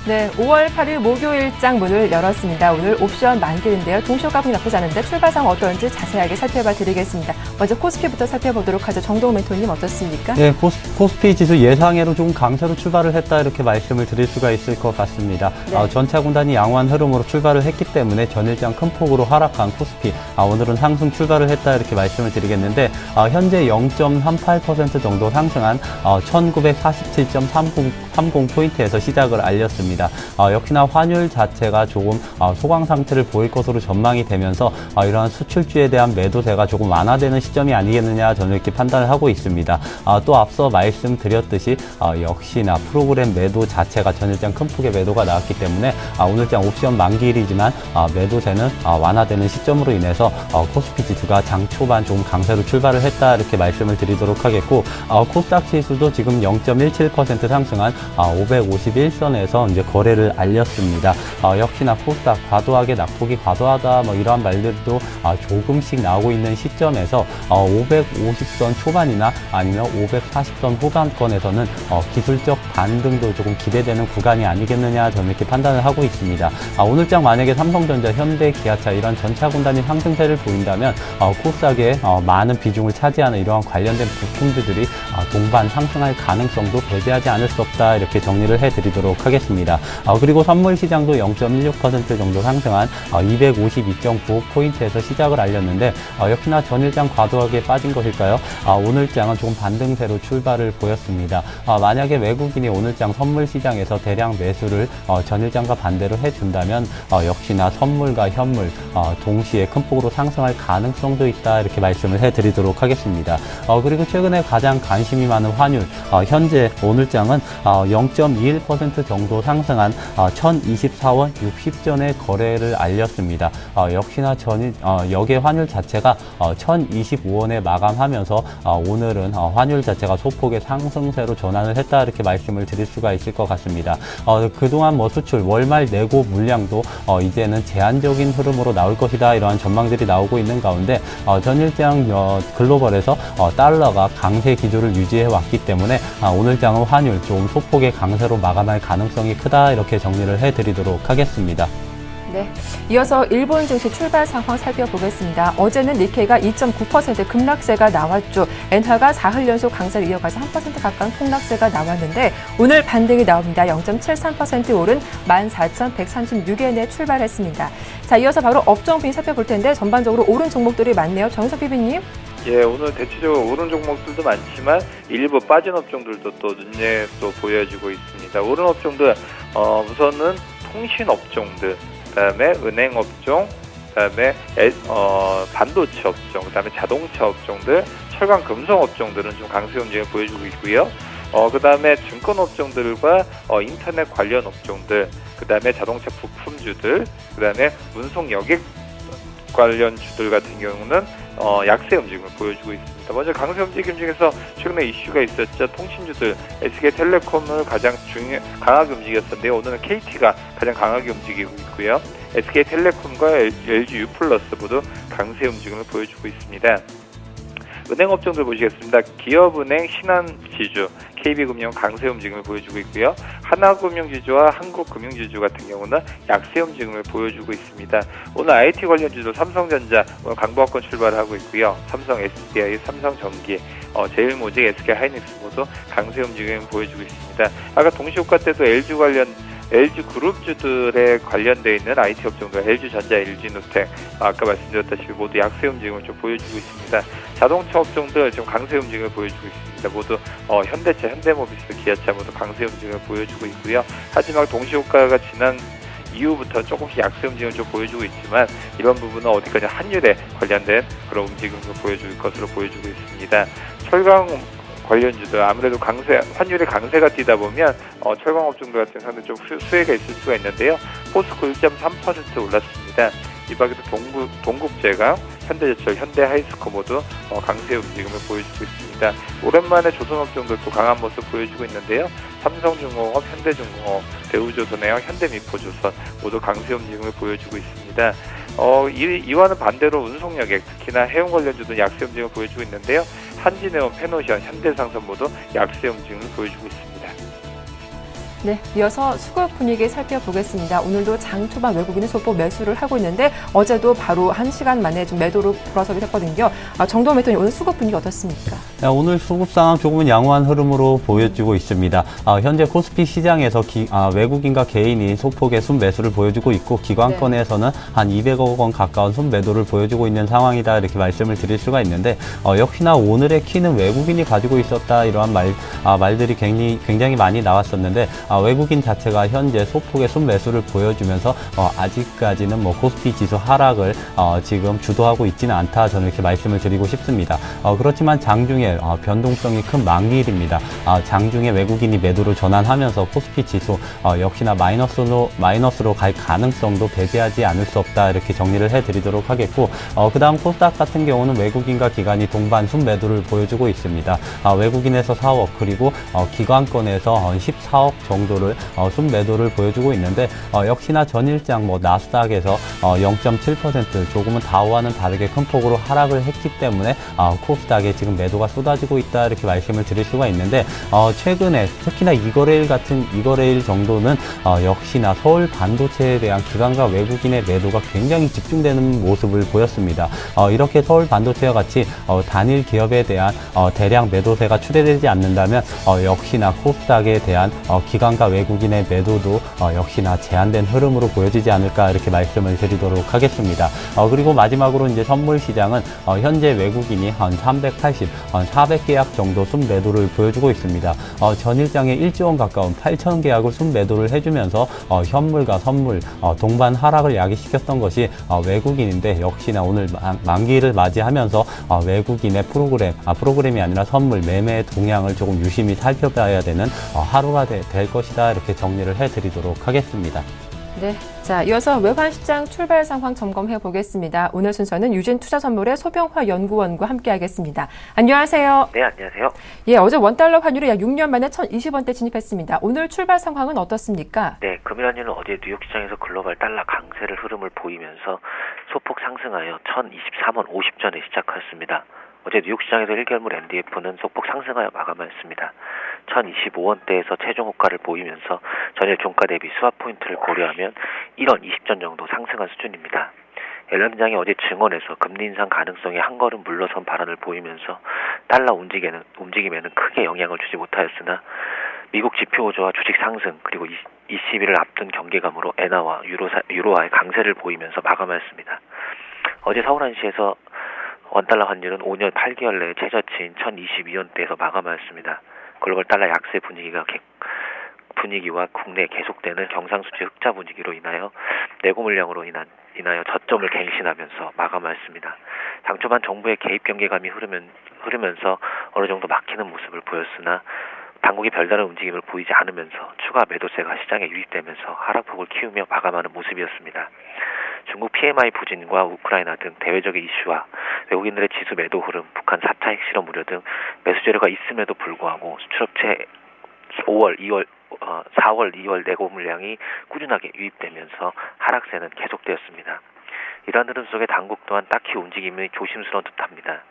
네, 5월 8일 목요일장 문을 열었습니다. 오늘 옵션 만기인데요. 동시효과분이 나쁘지 않은데 출발상 어떤지 자세하게 살펴봐 드리겠습니다. 먼저 코스피부터 살펴보도록 하죠. 정동훈 멘토님 어떻습니까? 네, 코스피 지수 예상외로 조금 강세로 출발을 했다 이렇게 말씀을 드릴 수가 있을 것 같습니다. 네. 전체 군단이 양호한 흐름으로 출발을 했기 때문에 전일장 큰 폭으로 하락한 코스피 오늘은 상승 출발을 했다 이렇게 말씀을 드리겠는데 현재 0.38% 정도 상승한 1947.30포인트에서 시작을 알렸습니다. 역시나 환율 자체가 조금 소강 상태를 보일 것으로 전망이 되면서 이러한 수출주에 대한 매도세가 조금 완화되는 시점이 아니겠느냐 저는 이렇게 판단을 하고 있습니다. 또 앞서 말씀드렸듯이 역시나 프로그램 매도 자체가 전일장 큰 폭의 매도가 나왔기 때문에 오늘장 옵션 만기일이지만 매도세는 완화되는 시점으로 인해서 코스피 지수가 장 초반 조금 강세로 출발을 했다 이렇게 말씀을 드리도록 하겠고 코스닥 지수도 지금 0.17% 상승한 551선에서 이제 거래를 알렸습니다. 역시나 코스닥 과도하게 낙폭이 과도하다 뭐 이러한 말들도 조금씩 나오고 있는 시점에서 550선 초반이나 아니면 540선 후반권에서는 기술적 반등도 조금 기대되는 구간이 아니겠느냐 저는 이렇게 판단을 하고 있습니다. 오늘장 만약에 삼성전자, 현대, 기아차 이런 전차 군단이 상승세를 보인다면 코스닥에 많은 비중을 차지하는 이러한 관련된 부품주들이 동반 상승할 가능성도 배제하지 않을 수 없다 이렇게 정리를 해드리도록 하겠습니다. 그리고 선물 시장도 0.16% 정도 상승한 252.95포인트에서 시작을 알렸는데 역시나 전일장 과도하게 빠진 것일까요? 오늘장은 조금 반등세로 출발을 보였습니다. 만약에 외국인이 오늘장 선물 시장에서 대량 매수를 전일장과 반대로 해준다면 역시나 선물과 현물 동시에 큰 폭으로 상승할 가능성도 있다 이렇게 말씀을 해드리도록 하겠습니다. 그리고 최근에 가장 관심이 많은 환율 현재 오늘장은 0.21% 정도 상승한 1024원 60전의 거래를 알렸습니다. 역시나 역의 환율 자체가 1025원에 마감하면서 오늘은 환율 자체가 소폭의 상승세로 전환을 했다 이렇게 말씀을 드릴 수가 있을 것 같습니다. 그동안 뭐 수출 월말 내고 물량도 이제는 제한적인 흐름으로 나올 것이다 이러한 전망들이 나오고 있는 가운데 전일장 글로벌에서 달러가 강세 기조를 유지해 왔기 때문에 오늘장은 환율 좀 소폭의 강세로 마감할 가능성이 크다 이렇게 정리를 해드리도록 하겠습니다. 네, 이어서 일본 증시 출발 상황 살펴보겠습니다. 어제는 니케이가 2.9% 급락세가 나왔죠. 엔화가 4흘 연속 강세를 이어가서 1% 가까운 폭락세가 나왔는데 오늘 반등이 나옵니다. 0.73% 오른 14,136엔에 출발했습니다. 자, 이어서 바로 업종 빈 살펴볼 텐데 전반적으로 오른 종목들이 많네요. 정석 PB님. 예, 오늘 대체적으로 오른 종목들도 많지만 일부 빠진 업종들도 또 눈에 또 보여지고 있습니다. 오른 업종들 우선은 통신 업종들, 그다음에 은행 업종, 그다음에 반도체 업종, 그다음에 자동차 업종들, 철강 금속 업종들은 좀 강세 움직임을 보여주고 있고요. 그다음에 증권 업종들과 인터넷 관련 업종들, 그다음에 자동차 부품주들, 그다음에 운송 여객 관련 주들 같은 경우는 약세 움직임을 보여주고 있습니다. 먼저 강세 움직임 중에서 최근에 이슈가 있었죠. 통신주들 SK텔레콤을 가장 강하게 움직였었는데요. 오늘은 KT가 가장 강하게 움직이고 있고요. SK텔레콤과 LG U+ 모두 강세 움직임을 보여주고 있습니다. 은행 업종들 보시겠습니다. 기업은행, 신한지주, KB금융 강세 움직임을 보여주고 있고요. 하나금융지주와 한국금융지주 같은 경우는 약세 움직임을 보여주고 있습니다. 오늘 IT 관련주도 삼성전자 오늘 강보합권 출발을 하고 있고요. 삼성 SDI, 삼성전기, 제일모직, SK하이닉스 모두 강세 움직임을 보여주고 있습니다. 아까 동시효과 때도 LG 그룹주들에 관련되어 있는 IT 업종들, LG전자, LG누텍, 아까 말씀드렸다시피 모두 약세 움직임을 좀 보여주고 있습니다. 자동차 업종들 좀 강세 움직임을 보여주고 있습니다. 모두 현대차, 현대모비스, 기아차 모두 강세 움직임을 보여주고 있고요. 하지만 동시효과가 지난 이후부터 조금씩 약세 움직임을 좀 보여주고 있지만 이런 부분은 어디까지 환율에 관련된 그런 움직임을 보여줄 것으로 보여주고 있습니다. 철강 관련주들 아무래도 환율의 강세가 뛰다 보면 철강 업종들 같은 상당히 좀 수혜가 있을 수가 있는데요. 포스코 1.3% 올랐습니다. 이 밖에도 동국제강, 현대제철, 현대하이스코 모두 강세 움직임을 보여주고 있습니다. 오랜만에 조선업종들도 강한 모습 보여주고 있는데요. 삼성중공업, 현대중공업, 대우조선해양, 현대미포조선 모두 강세 움직임을 보여주고 있습니다. 이와는 반대로 운송여객, 특히나 해운 관련주도 약세 움직임을 보여주고 있는데요. 한진해운, 페노션, 현대상선 모두 약세 움직임을 보여주고 있습니다. 네, 이어서 수급 분위기 살펴보겠습니다. 오늘도 장 초반 외국인이 소폭 매수를 하고 있는데 어제도 바로 1시간 만에 좀 매도로 돌아서게 됐거든요. 정도원 매도님, 오늘 수급 분위기 어떻습니까? 오늘 수급 상황 조금은 양호한 흐름으로 보여지고 있습니다. 현재 코스피 시장에서 외국인과 개인이 소폭의 순매수를 보여주고 있고 기관권에서는 한 200억 원 가까운 순매도를 보여주고 있는 상황이다, 이렇게 말씀을 드릴 수가 있는데 역시나 오늘의 키는 외국인이 가지고 있었다, 이러한 말들이 굉장히 많이 나왔었는데 외국인 자체가 현재 소폭의 순매수를 보여주면서 아직까지는 코스피 지수 하락을 지금 주도하고 있지는 않다, 저는 이렇게 말씀을 드리고 싶습니다. 그렇지만 장중에 변동성이 큰 만기일입니다. 장중에 외국인이 매도를 전환하면서 코스피 지수 역시나 마이너스로 갈 가능성도 배제하지 않을 수 없다, 이렇게 정리를 해드리도록 하겠고, 그 다음 코스닥 같은 경우는 외국인과 기관이 동반 순매도를 보여주고 있습니다. 외국인에서 4억 그리고 기관권에서 14억 정도를 순매도를 보여주고 있는데 역시나 전일장 나스닥에서 0.7% 조금은 다우와는 다르게 큰 폭으로 하락을 했기 때문에 코스닥에 지금 매도가 쏟아지고 있다, 이렇게 말씀을 드릴 수가 있는데 최근에 특히나 이거래일 정도는 역시나 서울 반도체에 대한 기관과 외국인의 매도가 굉장히 집중되는 모습을 보였습니다. 이렇게 서울 반도체와 같이 단일 기업에 대한 대량 매도세가 추대되지 않는다면 역시나 코스닥에 대한 기관과 외국인의 매도도 역시나 제한된 흐름으로 보여지지 않을까, 이렇게 말씀을 드리도록 하겠습니다. 그리고 마지막으로 이제 선물 시장은 현재 외국인이 한 400계약 정도 순매도를 보여주고 있습니다. 전일장에 1조 원 가까운 8천 계약을 순매도를 해주면서 현물과 선물 동반 하락을 야기시켰던 것이 외국인인데 역시나 오늘 만기를 맞이하면서 외국인의 프로그램이 아니라 선물 매매 동향을 조금 유심히 살펴봐야 되는 하루가 될 것이다, 이렇게 정리를 해드리도록 하겠습니다. 네, 자, 이어서 외환 시장 출발 상황 점검해 보겠습니다. 오늘 순서는 유진투자선물의 소병화 연구원과 함께하겠습니다. 안녕하세요. 네, 안녕하세요. 예, 어제 원달러 환율이 약 6년 만에 1,020원대 진입했습니다. 오늘 출발 상황은 어떻습니까? 네, 금일 환율은 어제 뉴욕 시장에서 글로벌 달러 강세를 흐름을 보이면서 소폭 상승하여 1,023원 50전에 시작했습니다. 어제 뉴욕 시장에서 1결물 NDF는 소폭 상승하여 마감하였습니다. 1,025원대에서 최종 호가를 보이면서 전일 종가 대비 스왑 포인트를 고려하면 1원 20전 정도 상승한 수준입니다. 옐런장이 어제 증언에서 금리 인상 가능성에 한 걸음 물러선 발언을 보이면서 달러 움직임에는 크게 영향을 주지 못하였으나 미국 지표호조와 주식 상승 그리고 20일을 앞둔 경계감으로 엔화와 유로화의 강세를 보이면서 마감하였습니다. 어제 서울 한시에서 원달러 환율은 5년 8개월 내에 최저치인 1,022원대에서 마감하였습니다. 글로벌 달러 약세 분위기와 국내에 계속되는 경상수지 흑자 분위기로 인하여 내고 물량으로 인하여 저점을 갱신하면서 마감하였습니다. 장초반 정부의 개입 경계감이 흐르면서 어느 정도 막히는 모습을 보였으나 당국이 별다른 움직임을 보이지 않으면서 추가 매도세가 시장에 유입되면서 하락폭을 키우며 마감하는 모습이었습니다. 중국 PMI 부진과 우크라이나 등 대외적인 이슈와 외국인들의 지수 매도 흐름, 북한 4차 핵실험 우려 등 매수 재료가 있음에도 불구하고 수출업체 4월, 2월 내고 물량이 꾸준하게 유입되면서 하락세는 계속되었습니다. 이러한 흐름 속에 당국 또한 딱히 움직임이 조심스러운 듯합니다.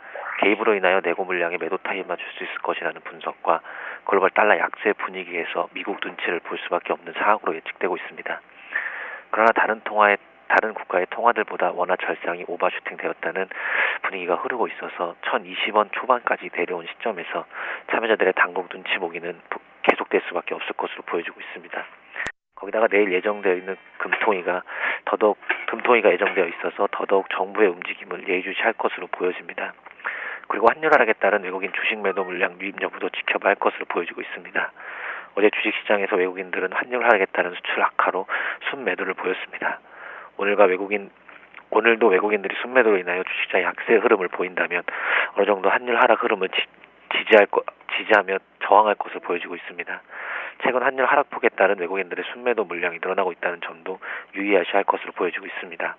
개입으로 인하여 내고 물량의 매도 타입 맞출 수 있을 것이라는 분석과 글로벌 달러 약세 분위기에서 미국 눈치를 볼 수밖에 없는 상황으로 예측되고 있습니다. 그러나 다른 국가의 통화들보다 원화 절상이 오버슈팅 되었다는 분위기가 흐르고 있어서 1,020원 초반까지 내려온 시점에서 참여자들의 당국 눈치 보기는 계속될 수밖에 없을 것으로 보여지고 있습니다. 거기다가 내일 예정되어 있는 금통위가 예정되어 있어서 더더욱 정부의 움직임을 예의주시할 것으로 보여집니다. 그리고 환율 하락에 따른 외국인 주식 매도 물량 유입 여부도 지켜봐야 할 것으로 보여지고 있습니다. 어제 주식시장에서 외국인들은 환율 하락에 따른 수출 악화로 순매도를 보였습니다. 오늘도 외국인들이 순매도로 인하여 주식시장의 약세 흐름을 보인다면 어느 정도 환율 하락 흐름을 지지하며 저항할 것으로 보여지고 있습니다. 최근 환율 하락폭에 따른 외국인들의 순매도 물량이 늘어나고 있다는 점도 유의하셔야 할 것으로 보여지고 있습니다.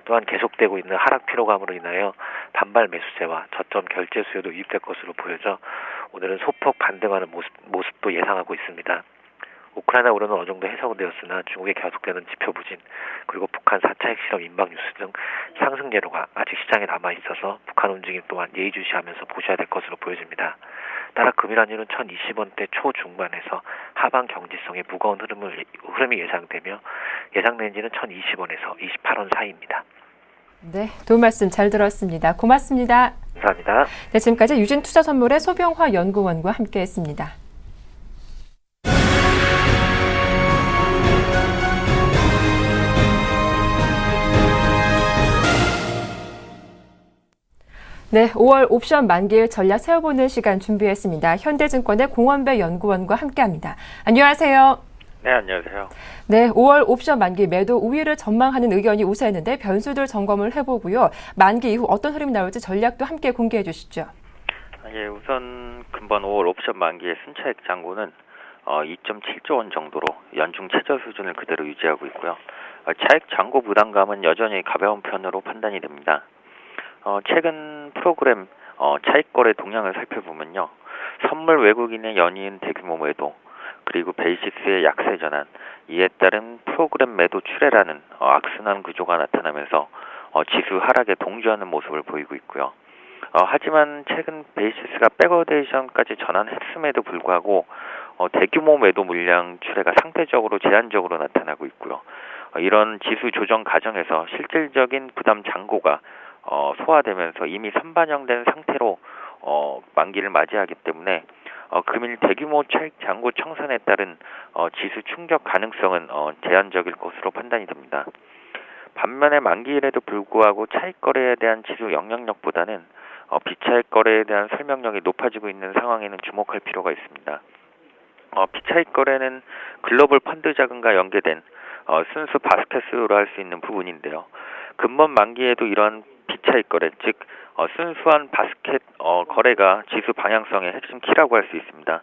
또한 계속되고 있는 하락 피로감으로 인하여 반발 매수세와 저점 결제 수요도 유입될 것으로 보여져 오늘은 소폭 반등하는 모습도 예상하고 있습니다. 우크라이나 우려는 어느 정도 해소되었으나 중국의 계속되는 지표 부진 그리고 북한 4차 핵실험 임박 뉴스 등 상승 재료가 아직 시장에 남아있어서 북한 움직임 또한 예의주시하면서 보셔야 될 것으로 보여집니다. 따라 금일 환율은 1,020원대 초중반에서 하방 경지성의 무거운 흐름이 예상되며 예상 렌지는 1,020원에서 28원 사이입니다. 네, 도움 말씀 잘 들었습니다. 고맙습니다. 감사합니다. 네, 지금까지 유진투자선물의 소병화 연구원과 함께했습니다. 네, 5월 옵션 만기일 전략 세워보는 시간 준비했습니다. 현대증권의 공원배 연구원과 함께합니다. 안녕하세요. 네, 안녕하세요. 네, 5월 옵션 만기 매도 우위를 전망하는 의견이 우세했는데 변수들 점검을 해보고요. 만기 이후 어떤 흐름이 나올지 전략도 함께 공개해 주시죠. 예, 우선 금번 5월 옵션 만기의 순차익 잔고는 2.7조 원 정도로 연중 최저 수준을 그대로 유지하고 있고요. 차익 잔고 부담감은 여전히 가벼운 편으로 판단이 됩니다. 최근 프로그램 차익 거래 동향을 살펴보면요. 선물 외국인의 연이은 대규모 매도, 그리고 베이시스의 약세 전환, 이에 따른 프로그램 매도 출회라는 악순환 구조가 나타나면서 지수 하락에 동조하는 모습을 보이고 있고요. 하지만 최근 베이시스가 백오데이션까지 전환했음에도 불구하고 대규모 매도 물량 출회가 상대적으로 제한적으로 나타나고 있고요. 이런 지수 조정 과정에서 실질적인 부담 잔고가 소화되면서 이미 선반영된 상태로 만기를 맞이하기 때문에 금일 대규모 차익 잔고 청산에 따른 지수 충격 가능성은 제한적일 것으로 판단이 됩니다. 반면에 만기일에도 불구하고 차익 거래에 대한 지수 영향력보다는 비차익 거래에 대한 설명력이 높아지고 있는 상황에는 주목할 필요가 있습니다. 비차익 거래는 글로벌 펀드 자금과 연계된 순수 바스켓 수요로 할 수 있는 부분인데요. 금번 만기에도 이러한 비차익 거래, 즉 순수한 바스켓 거래가 지수 방향성의 핵심 키라고 할 수 있습니다.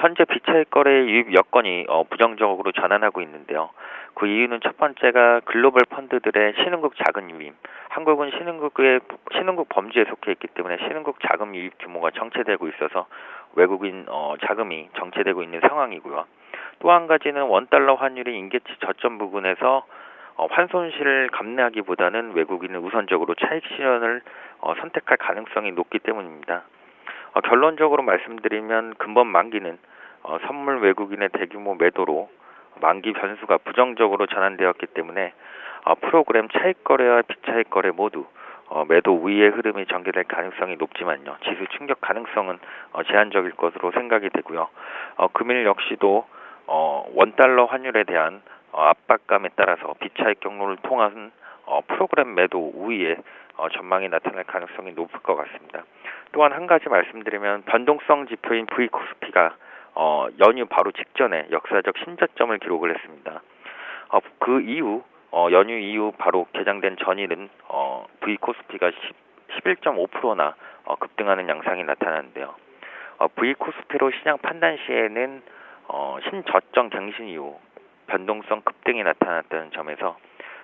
현재 비차익 거래의 유입 여건이 부정적으로 전환하고 있는데요. 그 이유는 첫 번째가 글로벌 펀드들의 신흥국 자금 유입, 한국은 신흥국 범주에 속해 있기 때문에 신흥국 자금 유입 규모가 정체되고 있어서 외국인 자금이 정체되고 있는 상황이고요. 또 한 가지는 원달러 환율이 임계치 저점 부근에서 환손실을 감내하기보다는 외국인은 우선적으로 차익 실현을 선택할 가능성이 높기 때문입니다. 결론적으로 말씀드리면 금번 만기는 선물 외국인의 대규모 매도로 만기 변수가 부정적으로 전환되었기 때문에 프로그램 차익 거래와 비차익 거래 모두 매도 우위의 흐름이 전개될 가능성이 높지만요. 지수 충격 가능성은 제한적일 것으로 생각이 되고요. 금일 역시도 원달러 환율에 대한 압박감에 따라서 비차익 경로를 통한 프로그램 매도 우위의 전망이 나타날 가능성이 높을 것 같습니다. 또한 한 가지 말씀드리면 변동성 지표인 V코스피가 연휴 바로 직전에 역사적 신저점을 기록을 했습니다. 그 이후 연휴 이후 바로 개장된 전일은 V코스피가 11.5%나 급등하는 양상이 나타났는데요. V코스피로 시장 판단 시에는 신저점 갱신 이후 변동성 급등이 나타났다는 점에서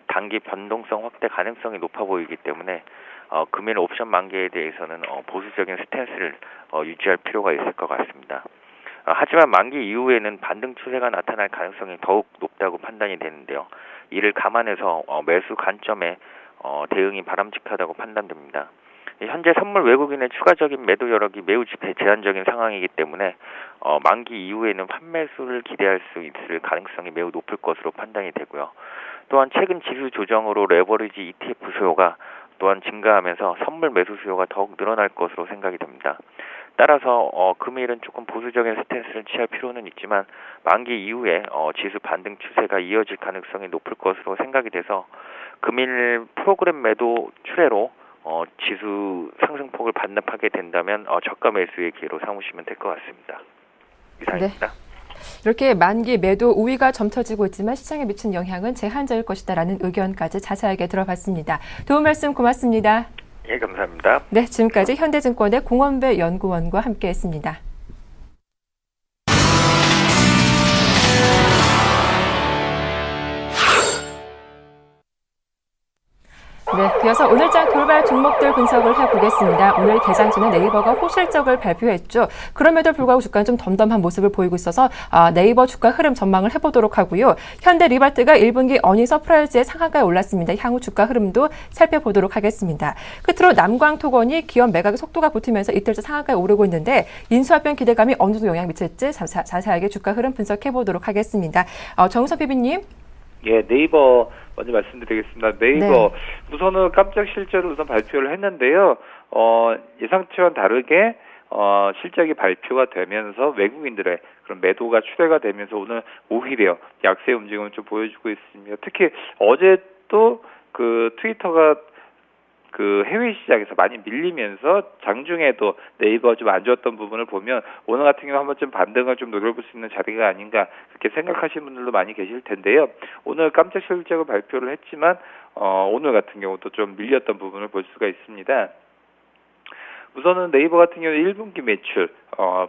단기 변동성 확대 가능성이 높아 보이기 때문에 금일 옵션 만기에 대해서는 보수적인 스탠스를 유지할 필요가 있을 것 같습니다. 하지만 만기 이후에는 반등 추세가 나타날 가능성이 더욱 높다고 판단이 되는데요. 이를 감안해서 매수 관점에 대응이 바람직하다고 판단됩니다. 현재 선물 외국인의 추가적인 매도 여력이 매우 제한적인 상황이기 때문에 만기 이후에는 판매수를 기대할 수 있을 가능성이 매우 높을 것으로 판단이 되고요. 또한 최근 지수 조정으로 레버리지 ETF 수요가 또한 증가하면서 선물 매수 수요가 더욱 늘어날 것으로 생각이 됩니다. 따라서 금일은 조금 보수적인 스탠스를 취할 필요는 있지만 만기 이후에 지수 반등 추세가 이어질 가능성이 높을 것으로 생각이 돼서 금일 프로그램 매도 출회로 지수 상승폭을 반납하게 된다면 저가 매수의 기회로 삼으시면 될 것 같습니다. 이상입니다. 네. 이렇게 만기 매도 우위가 점쳐지고 있지만 시장에 미친 영향은 제한적일 것이다라는 의견까지 자세하게 들어봤습니다. 도움 말씀 고맙습니다. 예, 감사합니다. 네, 지금까지 현대증권의 공원배 연구원과 함께했습니다. 네, 이어서 오늘장 돌발 종목들 분석을 해보겠습니다. 오늘 개장 전에 네이버가 호실적을 발표했죠. 그럼에도 불구하고 주가는 좀 덤덤한 모습을 보이고 있어서 네이버 주가 흐름 전망을 해보도록 하고요. 현대 리바트가 1분기 어닝 서프라이즈의 상한가에 올랐습니다. 향후 주가 흐름도 살펴보도록 하겠습니다. 끝으로 남광토건이 기업 매각의 속도가 붙으면서 이틀째 상한가에 오르고 있는데 인수합병 기대감이 어느 정도 영향을 미칠지 자세하게 주가 흐름 분석해보도록 하겠습니다. 정우선 PB님. 예, 네이버 먼저 말씀드리겠습니다. 네이버 우선은 깜짝 실적을 우선 발표를 했는데요. 예상치와는 다르게 실적이 발표가 되면서 외국인들의 그런 매도가 출회가 되면서 오늘 오히려 약세 움직임을 좀 보여주고 있습니다. 특히 어제 또 그 트위터가 그 해외 시장에서 많이 밀리면서 장중에도 네이버 좀 안 좋았던 부분을 보면 오늘 같은 경우 한 번쯤 반등을 좀 노려볼 수 있는 자리가 아닌가 그렇게 생각하시는 분들도 많이 계실 텐데요. 오늘 깜짝 실적을 발표를 했지만 오늘 같은 경우도 좀 밀렸던 부분을 볼 수가 있습니다. 우선은 네이버 같은 경우 1분기 매출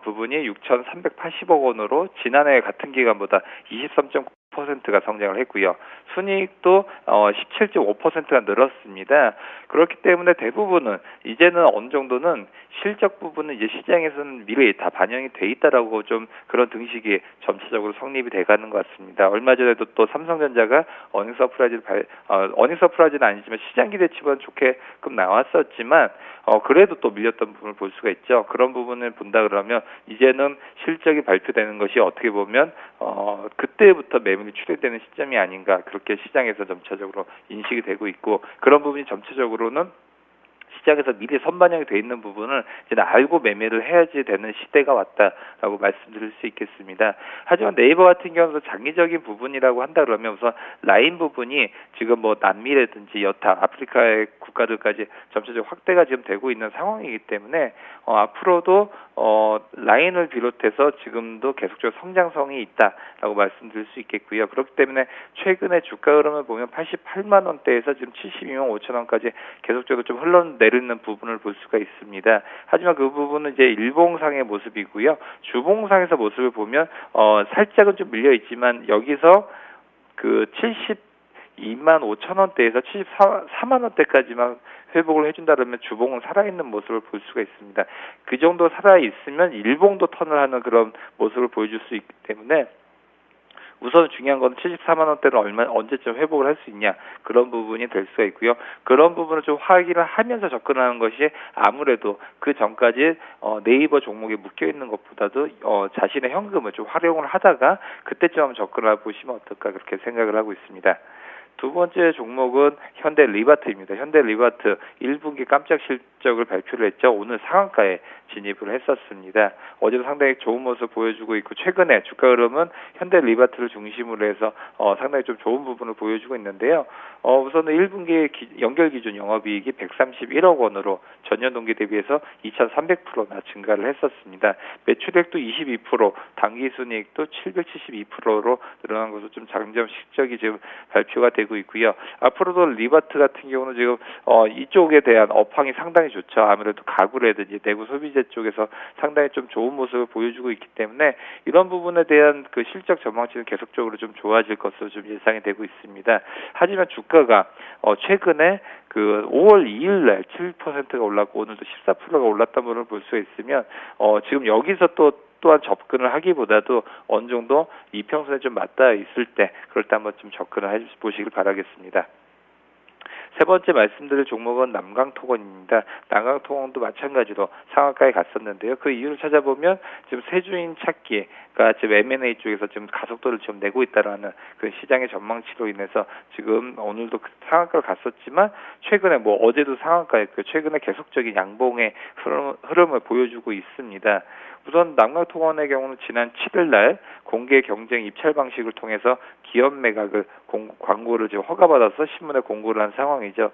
부분이 6,380억 원으로 지난해 같은 기간보다 23.9%가 성장을 했고요. 순이익도 17.5%가 늘었습니다. 그렇기 때문에 대부분은 이제는 어느 정도는 실적 부분은 이제 시장에서는 미래에 다 반영이 돼 있다라고 좀 그런 등식이 점차적으로 성립이 돼가는 것 같습니다. 얼마 전에도 또 삼성전자가 어닝 서프라이즈는 아니지만 시장 기대치보다 좋게끔 나왔었지만 그래도 또 밀렸던 부분을 볼 수가 있죠. 그런 부분을 본다 그러면 이제는 실적이 발표되는 것이 어떻게 보면 그때부터 매물이 출회되는 시점이 아닌가 그렇게 시장에서 점차적으로 인식이 되고 있고 그런 부분이 점차적으로는 시장에서 미리 선반영이 돼 있는 부분을 이제 알고 매매를 해야지 되는 시대가 왔다라고 말씀드릴 수 있겠습니다. 하지만 네이버 같은 경우도 장기적인 부분이라고 한다 그러면 우선 라인 부분이 지금 뭐 남미라든지 여타 아프리카의 국가들까지 점차적으로 확대가 지금 되고 있는 상황이기 때문에 앞으로도 라인을 비롯해서 지금도 계속적으로 성장성이 있다라고 말씀드릴 수 있겠고요. 그렇기 때문에 최근에 주가 흐름을 보면 88만 원대에서 지금 72만 5천 원까지 계속적으로 좀 흘러내리는 부분을 볼 수가 있습니다. 하지만 그 부분은 이제 일봉상의 모습이고요. 주봉상에서 모습을 보면 살짝은 좀 밀려 있지만 여기서 그 72만 5천 원대에서 74만 원대까지만 회복을 해준다면 주봉은 살아있는 모습을 볼 수가 있습니다. 그 정도 살아있으면 일봉도 턴을 하는 그런 모습을 보여줄 수 있기 때문에 우선 중요한 건 74만 원대를 언제쯤 회복을 할 수 있냐 그런 부분이 될 수가 있고요. 그런 부분을 좀 확인을 하면서 접근하는 것이 아무래도 그 전까지 네이버 종목에 묶여 있는 것보다도 자신의 현금을 좀 활용을 하다가 그때쯤 한번 접근해 보시면 어떨까 그렇게 생각을 하고 있습니다. 두 번째 종목은 현대 리바트입니다. 현대 리바트 1분기 깜짝 실적을 발표를 했죠. 오늘 상한가에 진입을 했었습니다. 어제도 상당히 좋은 모습을 보여주고 있고 최근에 주가 흐름은 현대 리바트를 중심으로 해서 상당히 좀 좋은 부분을 보여주고 있는데요. 우선은 1분기 연결 기준 영업이익이 131억 원으로 전년 동기 대비해서 2,300%나 증가를 했었습니다. 매출액도 22%, 당기순이익도 772%로 늘어난 것으로 좀 장점 실적이 지금 발표가 되고 있고요. 앞으로도 리바트 같은 경우는 지금 이쪽에 대한 업황이 상당히 좋죠. 아무래도 가구라든지 내구 소비재 쪽에서 상당히 좀 좋은 모습을 보여주고 있기 때문에 이런 부분에 대한 그 실적 전망치는 계속적으로 좀 좋아질 것으로 좀 예상이 되고 있습니다. 하지만 주가가 최근에 그 5월 2일 날 7%가 올랐고 오늘도 14%가 올랐다는 부분을 볼 수 있으면 지금 여기서 또한 접근을 하기보다도 어느 정도 이평선에 좀 맞닿아 있을 때 그럴 때 한번 좀 접근을 해보시길 바라겠습니다. 세 번째 말씀드릴 종목은 남강토건입니다. 남강토건도 마찬가지로 상한가에 갔었는데요. 그 이유를 찾아보면 지금 세주인 찾기가 지금 M&A 쪽에서 지금 가속도를 좀 내고 있다라는 그 시장의 전망치로 인해서 지금 오늘도 상한가를 갔었지만 최근에 어제도 상한가였고 최근에 계속적인 양봉의 흐름을 보여주고 있습니다. 우선 남강토건의 경우는 지난 7일 날 공개 경쟁 입찰 방식을 통해서 기업 매각을 광고를 지금 허가받아서 신문에 공고를 한 상황이죠.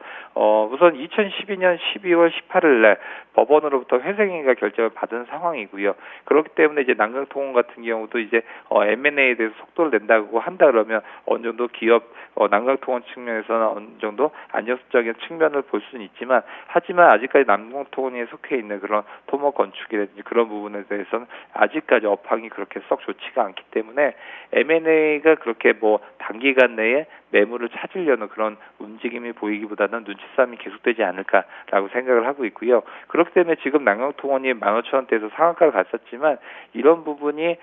우선 2012년 12월 18일 날 법원으로부터 회생인가 결정을 받은 상황이고요. 그렇기 때문에 이제 남강토건 같은 경우도 이제 M&A에 대해서 속도를 낸다고 한다 그러면 어느 정도 기업 남강토건 측면에서는 어느 정도 안정적인 측면을 볼 수는 있지만 하지만 아직까지 남강토건에 속해 있는 그런 토목 건축이라든지 그런 부분에 대해 대해서는 아직까지 업황이 그렇게 썩 좋지가 않기 때문에 M&A가 그렇게 뭐 단기간 내에 매물을 찾으려는 그런 움직임이 보이기보다는 눈치 싸움이 계속되지 않을까라고 생각을 하고 있고요. 그렇기 때문에 지금 남경통원이 15,000원대에서 상한가를 갔었지만 이런 부분이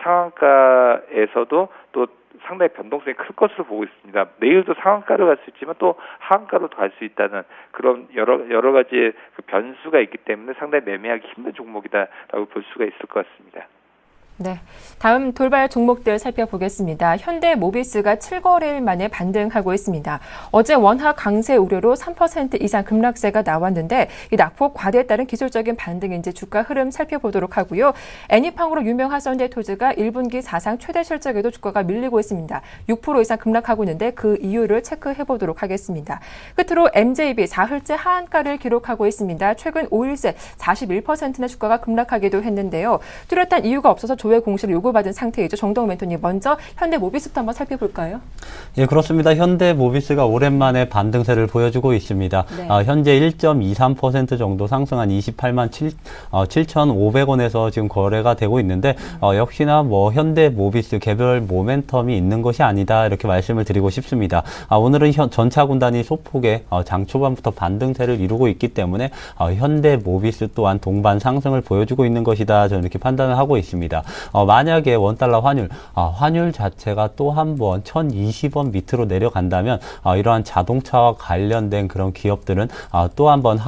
상한가에서도 또 상당히 변동성이 클 것으로 보고 있습니다. 내일도 상한가로 갈 수 있지만 또 하한가로도 갈 수 있다는 그런 여러 가지 그 변수가 있기 때문에 상당히 매매하기 힘든 종목이다라고 볼 수가 있을 것 같습니다. 네, 다음 돌발 종목들 살펴보겠습니다. 현대모비스가 7거래일 만에 반등하고 있습니다. 어제 원화 강세 우려로 3% 이상 급락세가 나왔는데 이 낙폭 과대에 따른 기술적인 반등인지 주가 흐름 살펴보도록 하고요. 애니팡으로 유명한 썬데이토즈가 1분기 사상 최대 실적에도 주가가 밀리고 있습니다. 6% 이상 급락하고 있는데 그 이유를 체크해보도록 하겠습니다. 끝으로 MJB 사흘째 하한가를 기록하고 있습니다. 최근 5일 새 41%나 주가가 급락하기도 했는데요. 뚜렷한 이유가 없어서 조회 공시를 요구받은 상태이죠. 정동훈 멘토님, 먼저 현대모비스부터 한번 살펴볼까요? 예, 그렇습니다. 현대모비스가 오랜만에 반등세를 보여주고 있습니다. 네. 현재 1.23% 정도 상승한 28만 7,500원에서 지금 거래가 되고 있는데 역시나 뭐 현대모비스 개별 모멘텀이 있는 것이 아니다 이렇게 말씀을 드리고 싶습니다. 오늘은 전차군단이 소폭의 장 초반부터 반등세를 이루고 있기 때문에 현대모비스 또한 동반 상승을 보여주고 있는 것이다 저는 이렇게 판단을 하고 있습니다. 만약에 원달러 환율 자체가 또 한 번 1020원 밑으로 내려간다면 이러한 자동차와 관련된 그런 기업들은 또 한 번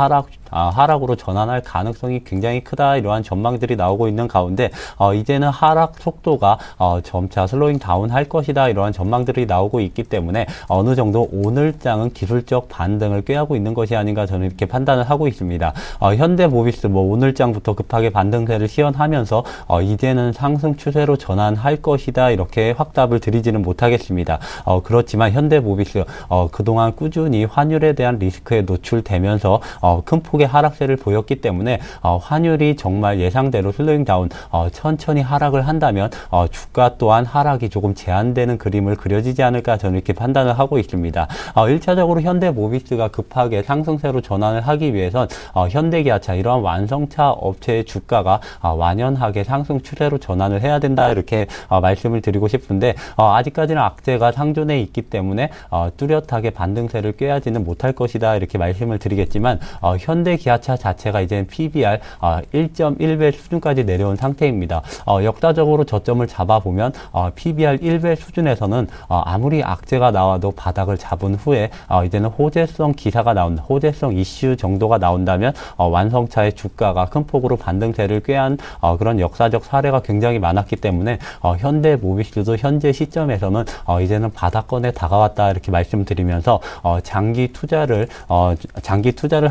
하락으로 전환할 가능성이 굉장히 크다 이러한 전망들이 나오고 있는 가운데 이제는 하락 속도가 점차 슬로잉 다운 할 것이다 이러한 전망들이 나오고 있기 때문에 어느 정도 오늘장은 기술적 반등을 꾀하고 있는 것이 아닌가 저는 이렇게 판단을 하고 있습니다. 현대모비스 오늘장부터 급하게 반등세를 시연하면서 이제는 상승 추세로 전환할 것이다 이렇게 확답을 드리지는 못하겠습니다. 그렇지만 현대모비스 그동안 꾸준히 환율에 대한 리스크에 노출되면서 큰 폭의 하락세를 보였기 때문에 환율이 정말 예상대로 슬로잉 다운 천천히 하락을 한다면 주가 또한 하락이 조금 제한되는 그림을 그려지지 않을까 저는 이렇게 판단을 하고 있습니다. 1차적으로 현대모비스가 급하게 상승세로 전환을 하기 위해선 현대기아차 이러한 완성차 업체의 주가가 완연하게 상승 추세로 전환을 해야 된다 이렇게 말씀을 드리고 싶은데 아직까지는 악재가 상존해 있기 때문에 뚜렷하게 반등세를 꾀하지는 못할 것이다 이렇게 말씀을 드리겠지만 현대기아차 자체가 이제 PBR 1.1배 수준까지 내려온 상태입니다. 역사적으로 저점을 잡아보면 PBR 1배 수준에서는 아무리 악재가 나와도 바닥을 잡은 후에 이제는 호재성 기사가 나온다. 호재성 이슈 정도가 나온다면 완성차의 주가가 큰 폭으로 반등세를 꾀한 그런 역사적 사례가 굉장히 많았기 때문에 현대모비스도 현재 시점에서는 이제는 바닥권에 다가왔다 이렇게 말씀드리면서 장기 투자를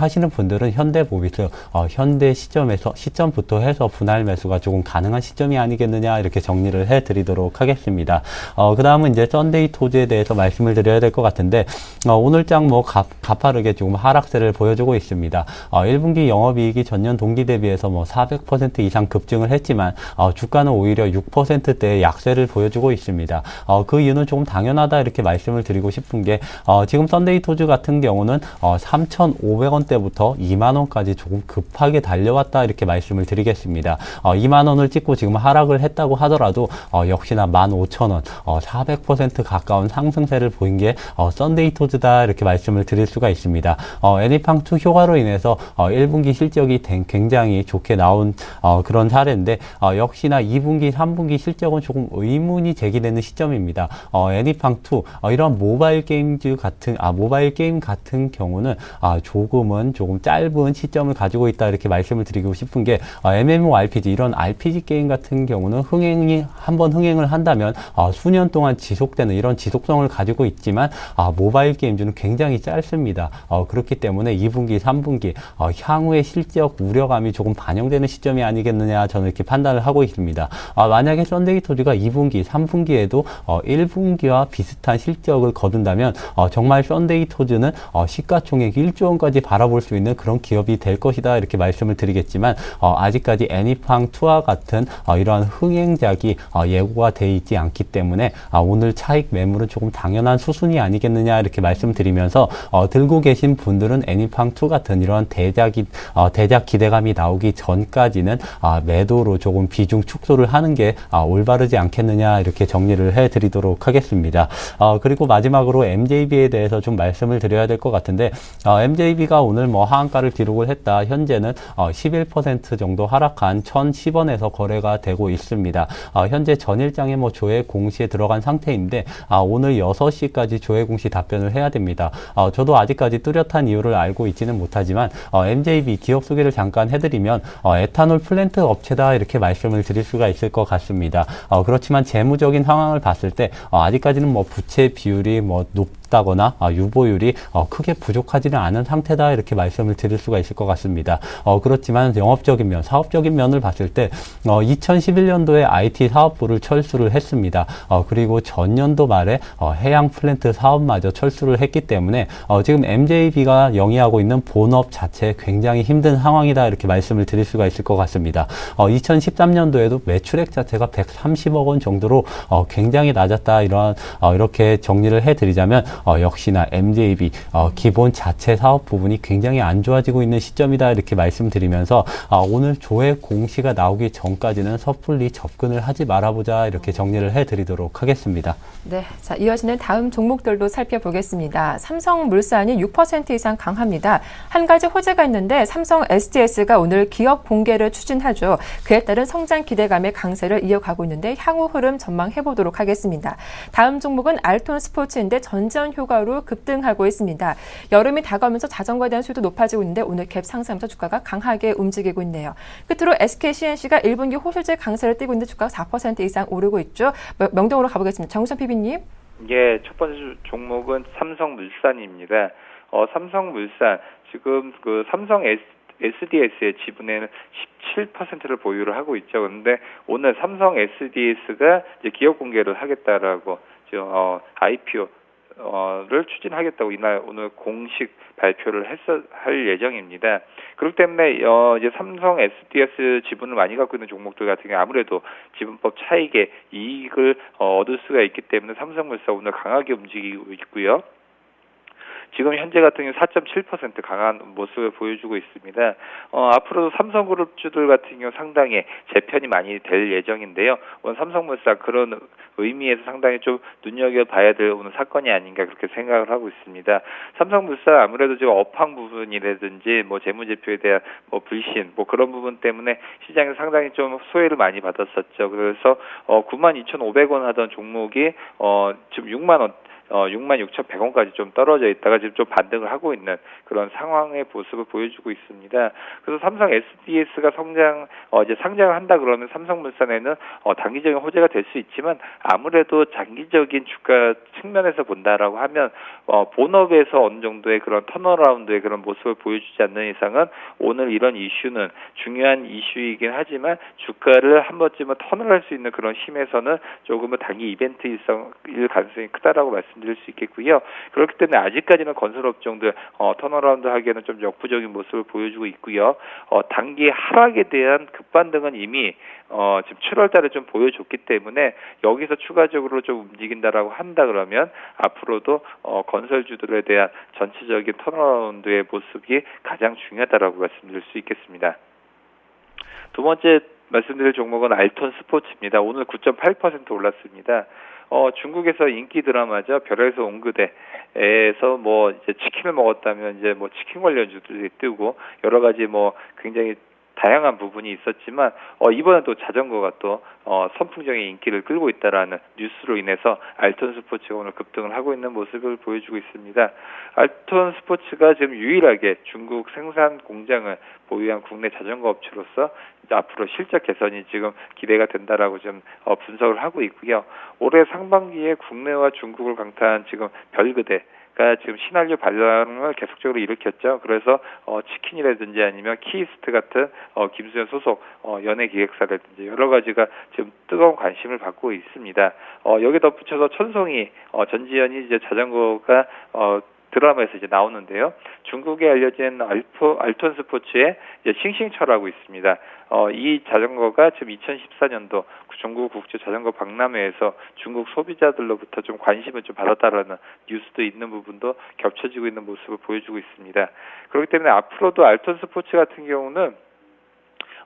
하시는 분들은 현대모비스 현대 시점부터 해서 분할 매수가 조금 가능한 시점이 아니겠느냐 이렇게 정리를 해드리도록 하겠습니다. 그 다음은 이제 썬데이토즈에 대해서 말씀을 드려야 될 것 같은데 오늘장 가파르게 조금 하락세를 보여주고 있습니다. 1분기 영업이익이 전년 동기 대비해서 400% 이상 급증을 했지만 주가는 오히려 6%대의 약세를 보여주고 있습니다. 그 이유는 조금 당연하다 이렇게 말씀을 드리고 싶은 게 지금 썬데이토즈 같은 경우는 3,500원대부터 2만원까지 조금 급하게 달려왔다 이렇게 말씀을 드리겠습니다. 2만원을 찍고 지금 하락을 했다고 하더라도 역시나 15,000원 400% 가까운 상승세를 보인 게 썬데이토즈다 이렇게 말씀을 드릴 수가 있습니다. 애니팡2 효과로 인해서 1분기 실적이 굉장히 좋게 나온 그런 사례인데 역시나 2분기, 3분기 실적은 조금 의문이 제기되는 시점입니다. 애니팡2 이런 모바일 게임 같은 경우는 조금 짧은 시점을 가지고 있다 이렇게 말씀을 드리고 싶은 게 MMORPG 이런 RPG 게임 같은 경우는 한번 흥행을 한다면 수년 동안 지속되는 이런 지속성을 가지고 있지만 모바일 게임즈는 굉장히 짧습니다. 그렇기 때문에 2분기, 3분기 향후의 실적 우려감이 조금 반영되는 시점이 아니겠느냐 저는 이렇게 판단을 하고 있습니다. 만약에 썬데이토즈가 2분기, 3분기에도 1분기와 비슷한 실적을 거둔다면 정말 썬데이토즈는 시가총액 1조 원까지 바라볼 수 있는 그런 그런 기업이 될 것이다 이렇게 말씀을 드리겠지만 아직까지 애니팡2와 같은 이러한 흥행작이 예고가 돼 있지 않기 때문에 오늘 차익 매물은 조금 당연한 수순이 아니겠느냐 이렇게 말씀드리면서 들고 계신 분들은 애니팡2 같은 이러한 대작 기대감이 나오기 전까지는 매도로 조금 비중 축소를 하는 게 올바르지 않겠느냐 이렇게 정리를 해드리도록 하겠습니다. 그리고 마지막으로 MJB에 대해서 좀 말씀을 드려야 될 것 같은데 MJB가 오늘 뭐 하한가를 기록을 했다. 현재는 11% 정도 하락한 1,010원에서 거래가 되고 있습니다. 현재 전일장에 뭐 조회 공시에 들어간 상태인데 오늘 6시까지 조회 공시 답변을 해야 됩니다. 저도 아직까지 뚜렷한 이유를 알고 있지는 못하지만 MJB 기업 소개를 잠깐 해드리면 에탄올 플랜트 업체다 이렇게 말씀을 드릴 수가 있을 것 같습니다. 그렇지만 재무적인 상황을 봤을 때 아직까지는 뭐 부채 비율이 뭐 높다거나 유보율이 크게 부족하지는 않은 상태다 이렇게 말씀을 드릴 수가 있을 것 같습니다. 그렇지만 영업적인 면, 사업적인 면을 봤을 때 2011년도에 IT 사업부를 철수를 했습니다. 그리고 전년도 말에 해양 플랜트 사업마저 철수를 했기 때문에 지금 MJB가 영위하고 있는 본업 자체 굉장히 힘든 상황이다 이렇게 말씀을 드릴 수가 있을 것 같습니다. 2013년도에도 매출액 자체가 130억 원 정도로 굉장히 낮았다 이렇게 정리를 해드리자면 역시나 MJB 기본 자체 사업 부분이 굉장히 안 좋아지고 있는 시점이다 이렇게 말씀드리면서 오늘 조회 공시가 나오기 전까지는 섣불리 접근을 하지 말아보자 이렇게 정리를 해드리도록 하겠습니다. 네, 자 이어지는 다음 종목들도 살펴보겠습니다. 삼성물산이 6% 이상 강합니다. 한 가지 호재가 있는데 삼성 SDS가 오늘 기업 공개를 추진하죠. 그에 따른 성장 기대감의 강세를 이어가고 있는데 향후 흐름 전망해보도록 하겠습니다. 다음 종목은 알톤 스포츠인데 전지현 효과로 급등하고 있습니다. 여름이 다가오면서 자전거에 대한 수요도 높아지고 있는데 오늘 갭 상승하면서 주가가 강하게 움직이고 있네요. 끝으로 SKCNC가 1분기 호실제 강세를 띠고 있는데 주가가 4% 이상 오르고 있죠. 명동으로 가보겠습니다. 정우선 PB님. 예, 첫 번째 종목은 삼성물산입니다. 삼성물산 지금 그 삼성 SDS의 지분에는 17%를 보유를 하고 있죠. 그런데 오늘 삼성 SDS가 이제 기업 공개를 하겠다라고 IPO를 추진하겠다고 이날 오늘 공식 발표를 할 예정입니다. 그렇기 때문에 이제 삼성 SDS 지분을 많이 갖고 있는 종목들 같은 경우 아무래도 지분법 차익의 이익을 얻을 수가 있기 때문에 삼성물산 오늘 강하게 움직이고 있고요. 지금 현재 같은 경우 4.7% 강한 모습을 보여주고 있습니다. 앞으로도 삼성그룹주들 같은 경우 상당히 재편이 많이 될 예정인데요. 오늘 삼성물산 그런 의미에서 상당히 좀 눈여겨봐야 될 오늘 사건이 아닌가 그렇게 생각을 하고 있습니다. 삼성물산 아무래도 지금 업황 부분이라든지 뭐 재무제표에 대한 뭐 불신 뭐 그런 부분 때문에 시장에서 상당히 좀 소외를 많이 받았었죠. 그래서 92,500원 하던 종목이 지금 66,100원까지 좀 떨어져 있다가 지금 좀 반등을 하고 있는 그런 상황의 모습을 보여주고 있습니다. 그래서 삼성 SDS가 이제 상장을 한다 그러면 삼성물산에는 단기적인 호재가 될 수 있지만 아무래도 장기적인 주가 측면에서 본다라고 하면 본업에서 어느 정도의 그런 턴어라운드의 그런 모습을 보여주지 않는 이상은 오늘 이런 이슈는 중요한 이슈이긴 하지만 주가를 한 번쯤은 턴을 할 수 있는 그런 힘에서는 조금은 단기 이벤트일 가능성이 크다라고 말씀드릴 수 있겠고요. 그렇기 때문에 아직까지는 건설업종들 턴어라운드 하기에는 좀 역부족인 모습을 보여주고 있고요. 단기 하락에 대한 급반등은 이미 지금 7월 달에 좀 보여줬기 때문에 여기서 추가적으로 좀 움직인다라고 한다 그러면 앞으로도 건설주들에 대한 전체적인 턴어라운드의 모습이 가장 중요하다라고 말씀드릴 수 있겠습니다. 두 번째 말씀드릴 종목은 알톤 스포츠입니다. 오늘 9.8% 올랐습니다. 중국에서 인기 드라마죠. 별에서 온 그대에서 뭐 이제 치킨을 먹었다면 이제 뭐 치킨 관련주들이 뜨고 여러 가지 뭐 굉장히 다양한 부분이 있었지만 이번에 또 자전거가 또 선풍적인 인기를 끌고 있다라는 뉴스로 인해서 알톤 스포츠가 오늘 급등을 하고 있는 모습을 보여주고 있습니다. 알톤 스포츠가 지금 유일하게 중국 생산 공장을 보유한 국내 자전거 업체로서 이제 앞으로 실적 개선이 지금 기대가 된다라고 좀 분석을 하고 있고요. 올해 상반기에 국내와 중국을 강타한 지금 별그대가 지금 신한류 반란을 계속적으로 일으켰죠. 그래서 치킨이라든지 아니면 키이스트 같은 김수현 소속 연예 기획사라든지 여러 가지가 지금 뜨거운 관심을 받고 있습니다. 여기 덧붙여서 천송이 전지현이 이제 자전거가 드라마에서 이제 나오는데요. 중국에 알려진 알톤 스포츠의 이제 싱싱처라고 있습니다. 이 자전거가 지금 2014년도 중국 국제 자전거 박람회에서 중국 소비자들로부터 좀 관심을 좀 받았다라는 뉴스도 있는 부분도 겹쳐지고 있는 모습을 보여주고 있습니다. 그렇기 때문에 앞으로도 알톤 스포츠 같은 경우는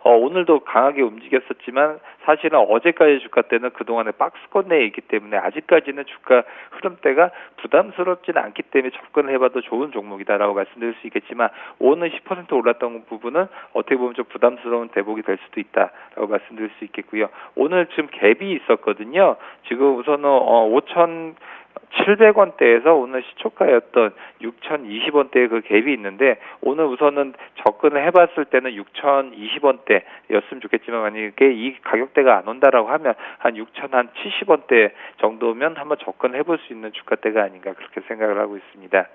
오늘도 강하게 움직였었지만 사실은 어제까지 주가대는 그동안에 박스권 내에 있기 때문에 아직까지는 주가 흐름대가 부담스럽지는 않기 때문에 접근을 해봐도 좋은 종목이다라고 말씀드릴 수 있겠지만 오늘 10% 올랐던 부분은 어떻게 보면 좀 부담스러운 대목이 될 수도 있다라고 말씀드릴 수 있겠고요. 오늘 지금 갭이 있었거든요. 지금 우선은 5,700원대에서 오늘 시초가였던 6,020원대의 그 갭이 있는데 오늘 우선은 접근을 해봤을 때는 6,020원대였으면 좋겠지만 만약에 이 가격대가 안 온다라고 하면 한 6,070원대 정도면 한번 접근해볼 수 있는 주가대가 아닌가 그렇게 생각을 하고 있습니다.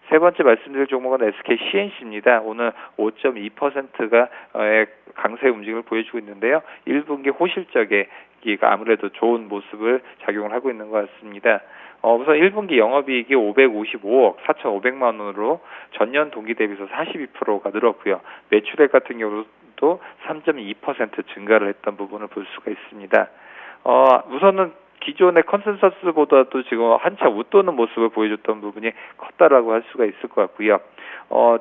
세 번째 말씀드릴 종목은 SK C&C입니다. 오늘 5.2%가 강세 움직임을 보여주고 있는데요. 1분기 호실적에 아무래도 좋은 모습을 작용을 하고 있는 것 같습니다. 우선 1분기 영업이익이 555억 4,500만 원으로 전년 동기 대비해서 42%가 늘었고요. 매출액 같은 경우도 3.2% 증가를 했던 부분을 볼 수가 있습니다. 우선은 기존의 컨센서스보다도 지금 한참 웃도는 모습을 보여줬던 부분이 컸다라고 할 수가 있을 것 같고요.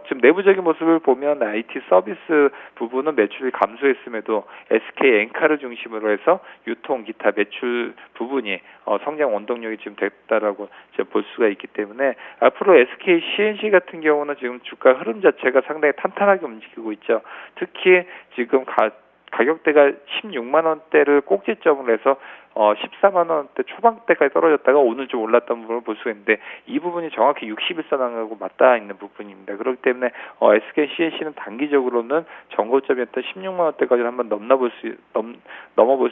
지금 내부적인 모습을 보면 IT 서비스 부분은 매출이 감소했음에도 SK 엔카를 중심으로 해서 유통 기타 매출 부분이 성장 원동력이 지금 됐다라고 볼 수가 있기 때문에 앞으로 SK C&C 같은 경우는 지금 주가 흐름 자체가 상당히 탄탄하게 움직이고 있죠. 특히 지금 가격대가 16만 원대를 꼭지점으로 해서 14만 원대 초반대까지 떨어졌다가 오늘 좀 올랐던 부분을 볼 수가 있는데 이 부분이 정확히 60일선하고 맞닿아 있는 부분입니다. 그렇기 때문에 SK C&C는 단기적으로는 정고점이었던 16만 원대까지 한번 넘어볼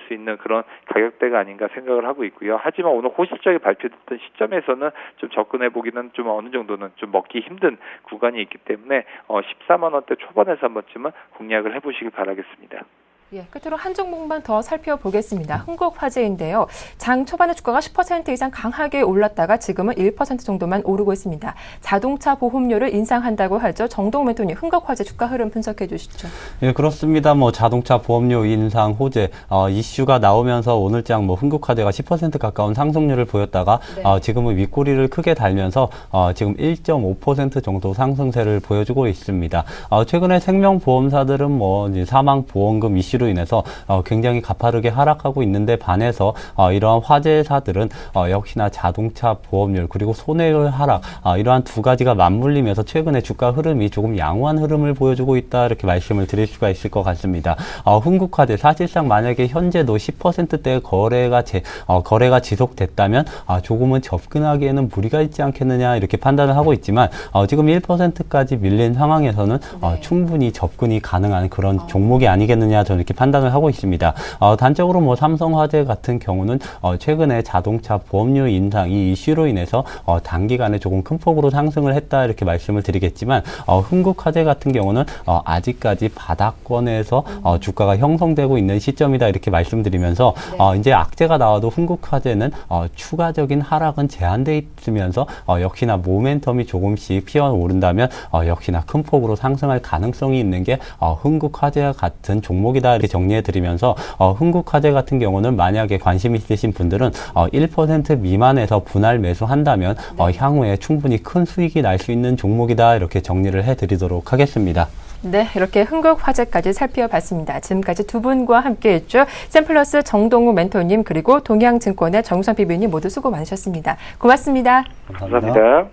수 있는 그런 가격대가 아닌가 생각을 하고 있고요. 하지만 오늘 호실적이 발표됐던 시점에서는 좀 접근해 보기는 좀 어느 정도는 좀 먹기 힘든 구간이 있기 때문에 14만 원대 초반에서 한 번쯤은 공략을 해보시길 바라겠습니다. 예, 끝으로 한 종목만 더 살펴보겠습니다. 흥국화재인데요. 장 초반에 주가가 10% 이상 강하게 올랐다가 지금은 1% 정도만 오르고 있습니다. 자동차 보험료를 인상한다고 하죠. 정동 멘토님, 흥국화재 주가 흐름 분석해 주시죠. 예, 그렇습니다. 자동차 보험료 인상 호재 이슈가 나오면서 오늘장 흥국화재가 10% 가까운 상승률을 보였다가 네. 지금은 윗꼬리를 크게 달면서 지금 1.5% 정도 상승세를 보여주고 있습니다. 최근에 생명보험사들은 이제 사망보험금 이슈 로 인해서 굉장히 가파르게 하락하고 있는데 반해서 이러한 화재사들은 역시나 자동차 보험료 그리고 손해율 하락 이러한 두 가지가 맞물리면서 최근에 주가 흐름이 조금 양호한 흐름을 보여주고 있다 이렇게 말씀을 드릴 수가 있을 것 같습니다. 흥국화재 사실상 만약에 현재도 10%대 거래가 지속됐다면 조금은 접근하기에는 무리가 있지 않겠느냐 이렇게 판단을 하고 있지만 지금 1%까지 밀린 상황에서는 네. 충분히 접근이 가능한 그런 종목이 아니겠느냐 저는 이렇게 판단을 하고 있습니다. 단적으로 삼성화재 같은 경우는 최근에 자동차 보험료 인상 이 이슈로 인해서 단기간에 조금 큰 폭으로 상승을 했다 이렇게 말씀을 드리겠지만 흥국화재 같은 경우는 아직까지 바닥권에서 주가가 형성되고 있는 시점이다 이렇게 말씀드리면서 네. 이제 악재가 나와도 흥국화재는 추가적인 하락은 제한되어 있으면서 역시나 모멘텀이 조금씩 피어오른다면 역시나 큰 폭으로 상승할 가능성이 있는 게 흥국화재와 같은 종목이다 이렇게 정리해드리면서 흥국화재 같은 경우는 만약에 관심 있으신 분들은 1% 미만에서 분할 매수한다면 네. 향후에 충분히 큰 수익이 날 수 있는 종목이다 이렇게 정리를 해드리도록 하겠습니다. 네, 이렇게 흥국화재까지 살펴봤습니다. 지금까지 두 분과 함께했죠. 샘플러스 정동우 멘토님 그리고 동양증권의 정우선 PB님 모두 수고 많으셨습니다. 고맙습니다. 감사합니다.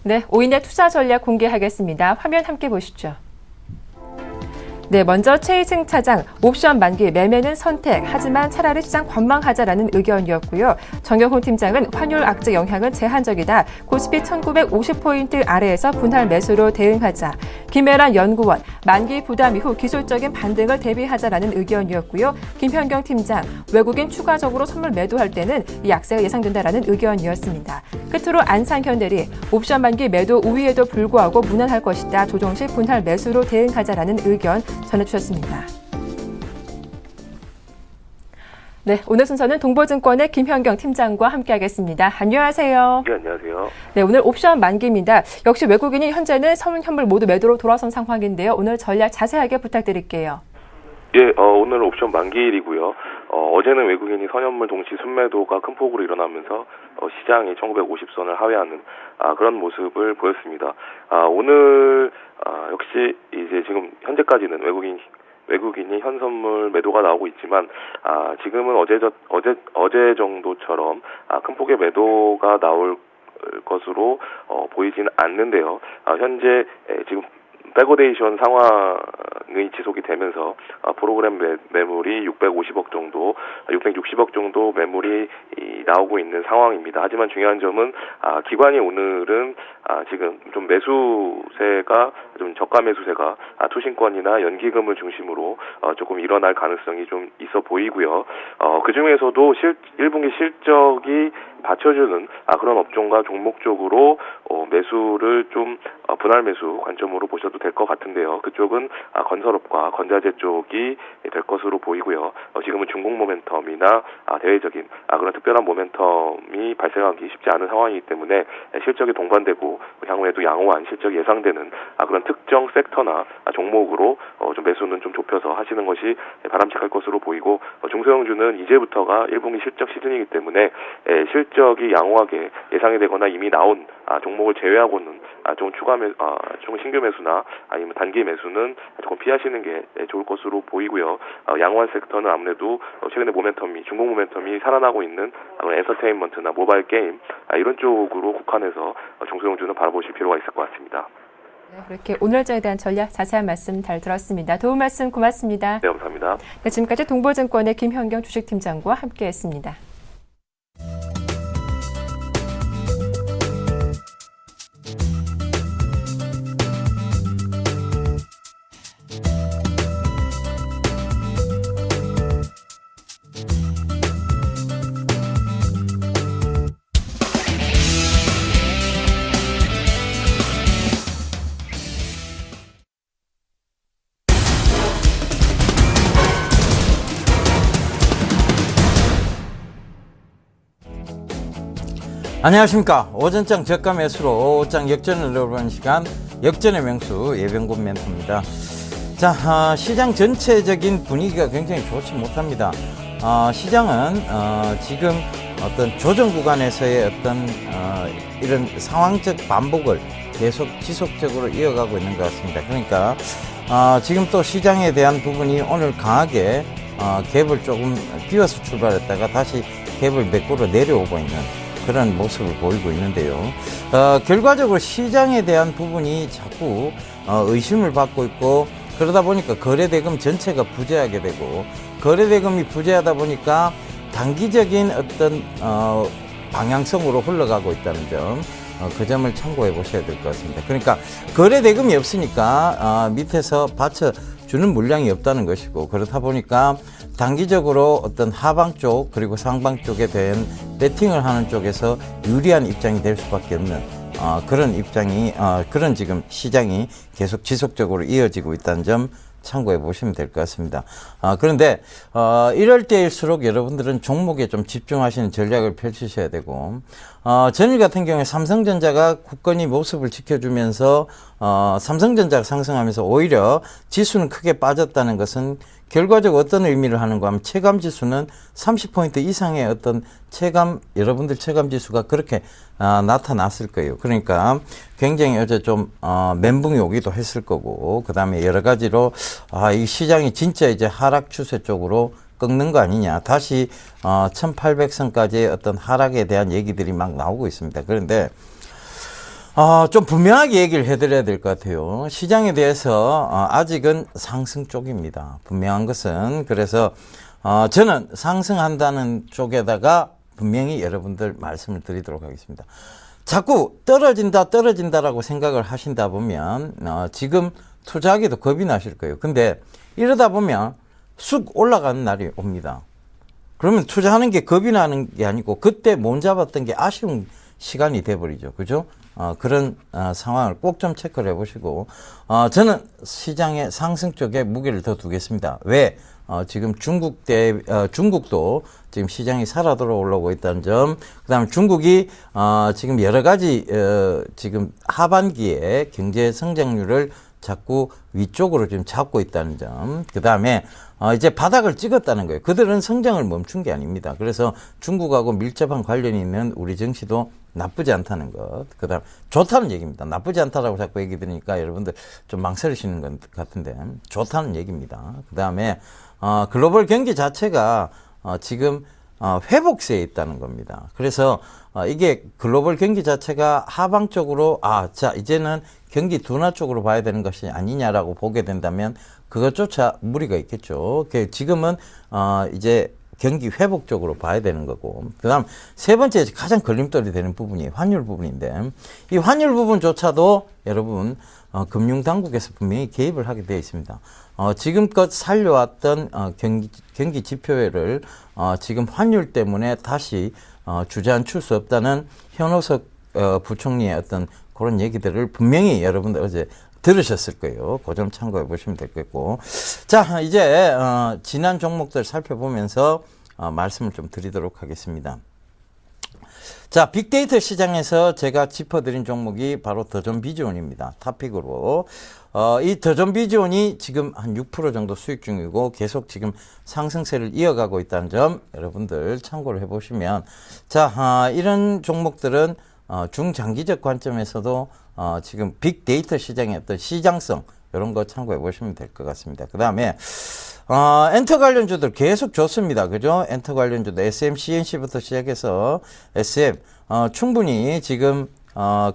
네, 오인의 투자 전략 공개하겠습니다. 화면 함께 보시죠. 네, 먼저 최희승 차장, 옵션 만기 매매는 선택, 하지만 차라리 시장 관망하자라는 의견이었고요. 정영훈 팀장은 환율 악재 영향은 제한적이다. 코스피 1950포인트 아래에서 분할 매수로 대응하자. 김혜란 연구원, 만기 부담 이후 기술적인 반등을 대비하자라는 의견이었고요. 김현경 팀장, 외국인 추가적으로 선물 매도할 때는 이 악재가 예상된다라는 의견이었습니다. 끝으로 안상현대리, 옵션 만기 매도 우위에도 불구하고 무난할 것이다. 조정식 분할 매수로 대응하자라는 의견 전해주셨습니다. 네, 오늘 순서는 동보증권의 김현경 팀장과 함께하겠습니다. 안녕하세요. 네, 안녕하세요. 네, 오늘 옵션 만기입니다. 역시 외국인이 현재는 선현물 모두 매도로 돌아선 상황인데요. 오늘 전략 자세하게 부탁드릴게요. 예, 오늘 옵션 만기일이고요. 어제는 외국인이 선현물 동시 순매도가 큰 폭으로 일어나면서 시장이 1950선을 하회하는 그런 모습을 보였습니다. 오늘 역시 이제 지금 현재까지는 외국인이 현선물 매도가 나오고 있지만 지금은 어제 정도처럼 큰 폭의 매도가 나올 것으로 보이지는 않는데요. 현재 지금 백오데이션 상황이 지속이 되면서 프로그램 매물이 650억 정도, 660억 정도 매물이 나오고 있는 상황입니다. 하지만 중요한 점은 기관이 오늘은 지금 좀 매수세가 좀 저가 매수세가 투신권이나 연기금을 중심으로 조금 일어날 가능성이 좀 있어 보이고요. 그 중에서도 1분기 실적이 받쳐주는 그런 업종과 종목 쪽으로 매수를 좀 분할 매수 관점으로 보셔도 될 것 같은데요. 그쪽은 건설업과 건자재 쪽이 될 것으로 보이고요. 지금은 중국 모멘텀이나 대외적인 그런 특별한 모멘텀이 발생하기 쉽지 않은 상황이기 때문에 실적이 동반되고 향후에도 양호한 실적이 예상되는 그런 특정 섹터나 종목으로 좀 매수는 좀 좁혀서 하시는 것이 바람직할 것으로 보이고, 중소형주는 이제부터가 1분기 실적 시즌이기 때문에 실적이 양호하게 예상이 되거나 이미 나온 종목을 제외하고는 좀 좀 신규 매수나 아니면 단기 매수는 조금 피하시는 게 좋을 것으로 보이고요. 양호한 섹터는 아무래도 최근에 중국 모멘텀이 살아나고 있는 엔터테인먼트나 모바일 게임 이런 쪽으로 국한해서 중소형주는 바라보실 필요가 있을 것 같습니다. 네, 그렇게 오늘자에 대한 전략 자세한 말씀 잘 들었습니다. 도움 말씀 고맙습니다. 네, 감사합니다. 네, 지금까지 동보증권의 김현경 주식팀장과 함께했습니다. 안녕하십니까. 오전장 저가 매수로 오후장 역전을 넣어보는 시간, 역전의 명수 예병곤 멘토입니다. 자, 시장 전체적인 분위기가 굉장히 좋지 못합니다. 시장은 지금 어떤 조정 구간에서의 어떤 이런 상황적 반복을 계속 지속적으로 이어가고 있는 것 같습니다. 그러니까 지금 또 시장에 대한 부분이 오늘 강하게 갭을 조금 띄워서 출발했다가 다시 갭을 메꾸러 내려오고 있는 그런 모습을 보이고 있는데요. 결과적으로 시장에 대한 부분이 자꾸 의심을 받고 있고, 그러다 보니까 거래대금 전체가 부재하게 되고, 거래대금이 부재하다 보니까 단기적인 어떤 방향성으로 흘러가고 있다는 점, 그 점을 참고해 보셔야 될 것 같습니다. 그러니까 거래대금이 없으니까 밑에서 받쳐주는 물량이 없다는 것이고, 그렇다 보니까 단기적으로 어떤 하방 쪽 그리고 상방 쪽에 대한 배팅을 하는 쪽에서 유리한 입장이 될 수밖에 없는 그런 입장이 그런 지금 시장이 계속 지속적으로 이어지고 있다는 점 참고해 보시면 될 것 같습니다. 그런데 이럴 때일수록 여러분들은 종목에 좀 집중하시는 전략을 펼치셔야 되고, 전일 같은 경우에 삼성전자가 굳건히 모습을 지켜주면서 삼성전자가 상승하면서 오히려 지수는 크게 빠졌다는 것은 결과적으로 어떤 의미를 하는가 하면, 체감 지수는 30포인트 이상의 어떤 여러분들 체감 지수가 그렇게 나타났을 거예요. 그러니까 굉장히 어제 좀 멘붕이 오기도 했을 거고, 그 다음에 여러 가지로 이 시장이 진짜 이제 하락 추세 쪽으로 꺾는 거 아니냐, 다시 1800선까지의 어떤 하락에 대한 얘기들이 막 나오고 있습니다. 그런데 좀 분명하게 얘기를 해드려야 될 것 같아요. 시장에 대해서 아직은 상승 쪽입니다. 분명한 것은. 그래서 저는 상승한다는 쪽에다가 분명히 여러분들 말씀을 드리도록 하겠습니다. 자꾸 떨어진다라고 생각을 하신다 보면 지금 투자하기도 겁이 나실 거예요. 근데 이러다 보면 쑥 올라가는 날이 옵니다. 그러면 투자하는 게 겁이 나는 게 아니고, 그때 못 잡았던 게 아쉬운 시간이 돼버리죠. 그죠? 그런 상황을 꼭 좀 체크를 해보시고 저는 시장의 상승 쪽에 무게를 더 두겠습니다. 왜? 지금 중국도 지금 시장이 살아 돌아오려고 있다는 점, 그 다음에 중국이 지금 여러 가지 지금 하반기에 경제 성장률을 자꾸 위쪽으로 지금 잡고 있다는 점, 그 다음에 이제 바닥을 찍었다는 거예요. 그들은 성장을 멈춘 게 아닙니다. 그래서 중국하고 밀접한 관련이 있는 우리 증시도 나쁘지 않다는 것, 그 다음 좋다는 얘기입니다. 나쁘지 않다라고 자꾸 얘기 들으니까 여러분들 좀 망설이시는 것 같은데 좋다는 얘기입니다. 그 다음에 글로벌 경기 자체가 지금 회복세에 있다는 겁니다. 그래서 이게 글로벌 경기 자체가 하방 쪽으로 자 이제는 경기 둔화 쪽으로 봐야 되는 것이 아니냐라고 보게 된다면 그것조차 무리가 있겠죠. 지금은 이제 경기 회복 쪽으로 봐야 되는 거고, 그다음 세 번째 가장 걸림돌이 되는 부분이 환율 부분인데, 이 환율 부분조차도 여러분 금융 당국에서 분명히 개입을 하게 되어 있습니다. 지금껏 살려왔던 경기 지표를 지금 환율 때문에 다시 주저앉힐 수 없다는 현호석 부총리의 어떤 그런 얘기들을 분명히 여러분들 어제 들으셨을 거예요. 그 점 참고해 보시면 될 거고. 자, 이제 지난 종목들 살펴보면서 말씀을 좀 드리도록 하겠습니다. 자, 빅데이터 시장에서 제가 짚어드린 종목이 바로 더존비즈온입니다. 탑픽으로. 이 더존비즈온이 지금 한 6% 정도 수익 중이고 계속 지금 상승세를 이어가고 있다는 점 여러분들 참고를 해보시면, 자, 이런 종목들은 중장기적 관점에서도 지금 빅데이터 시장의 어떤 시장성 이런 거 참고해 보시면 될 것 같습니다. 그 다음에 엔터 관련주들 계속 좋습니다. 그죠? 엔터 관련주들 SM, CNC부터 시작해서 SM 충분히 지금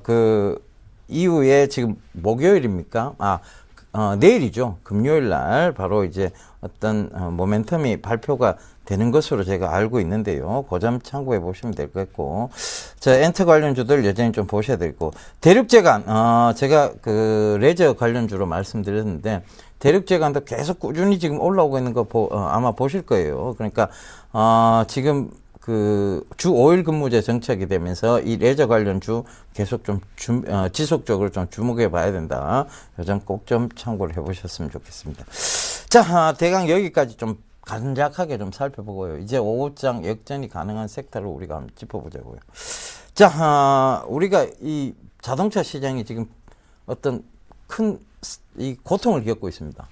그 이후에 지금 목요일입니까? 내일이죠. 금요일 날 바로 이제 어떤 모멘텀이 발표가 되는 것으로 제가 알고 있는데요. 그 점 참고해 보시면 될 것 같고, 자, 엔터 관련주들 여전히 좀 보셔야 되고, 대륙제간 제가 그 레저 관련주로 말씀드렸는데 대륙제간도 계속 꾸준히 지금 올라오고 있는 거 아마 보실 거예요. 그러니까 지금 그 주 5일 근무제 정착이 되면서 이 레저 관련주 계속 좀 지속적으로 좀 주목해 봐야 된다. 이 점 꼭 좀 참고를 해 보셨으면 좋겠습니다. 자, 대강 여기까지 좀 간략하게 좀 살펴보고요. 이제 오후장 역전이 가능한 섹터를 우리가 한번 짚어보자고요. 자, 우리가 이 자동차 시장이 지금 어떤 큰 이 고통을 겪고 있습니다.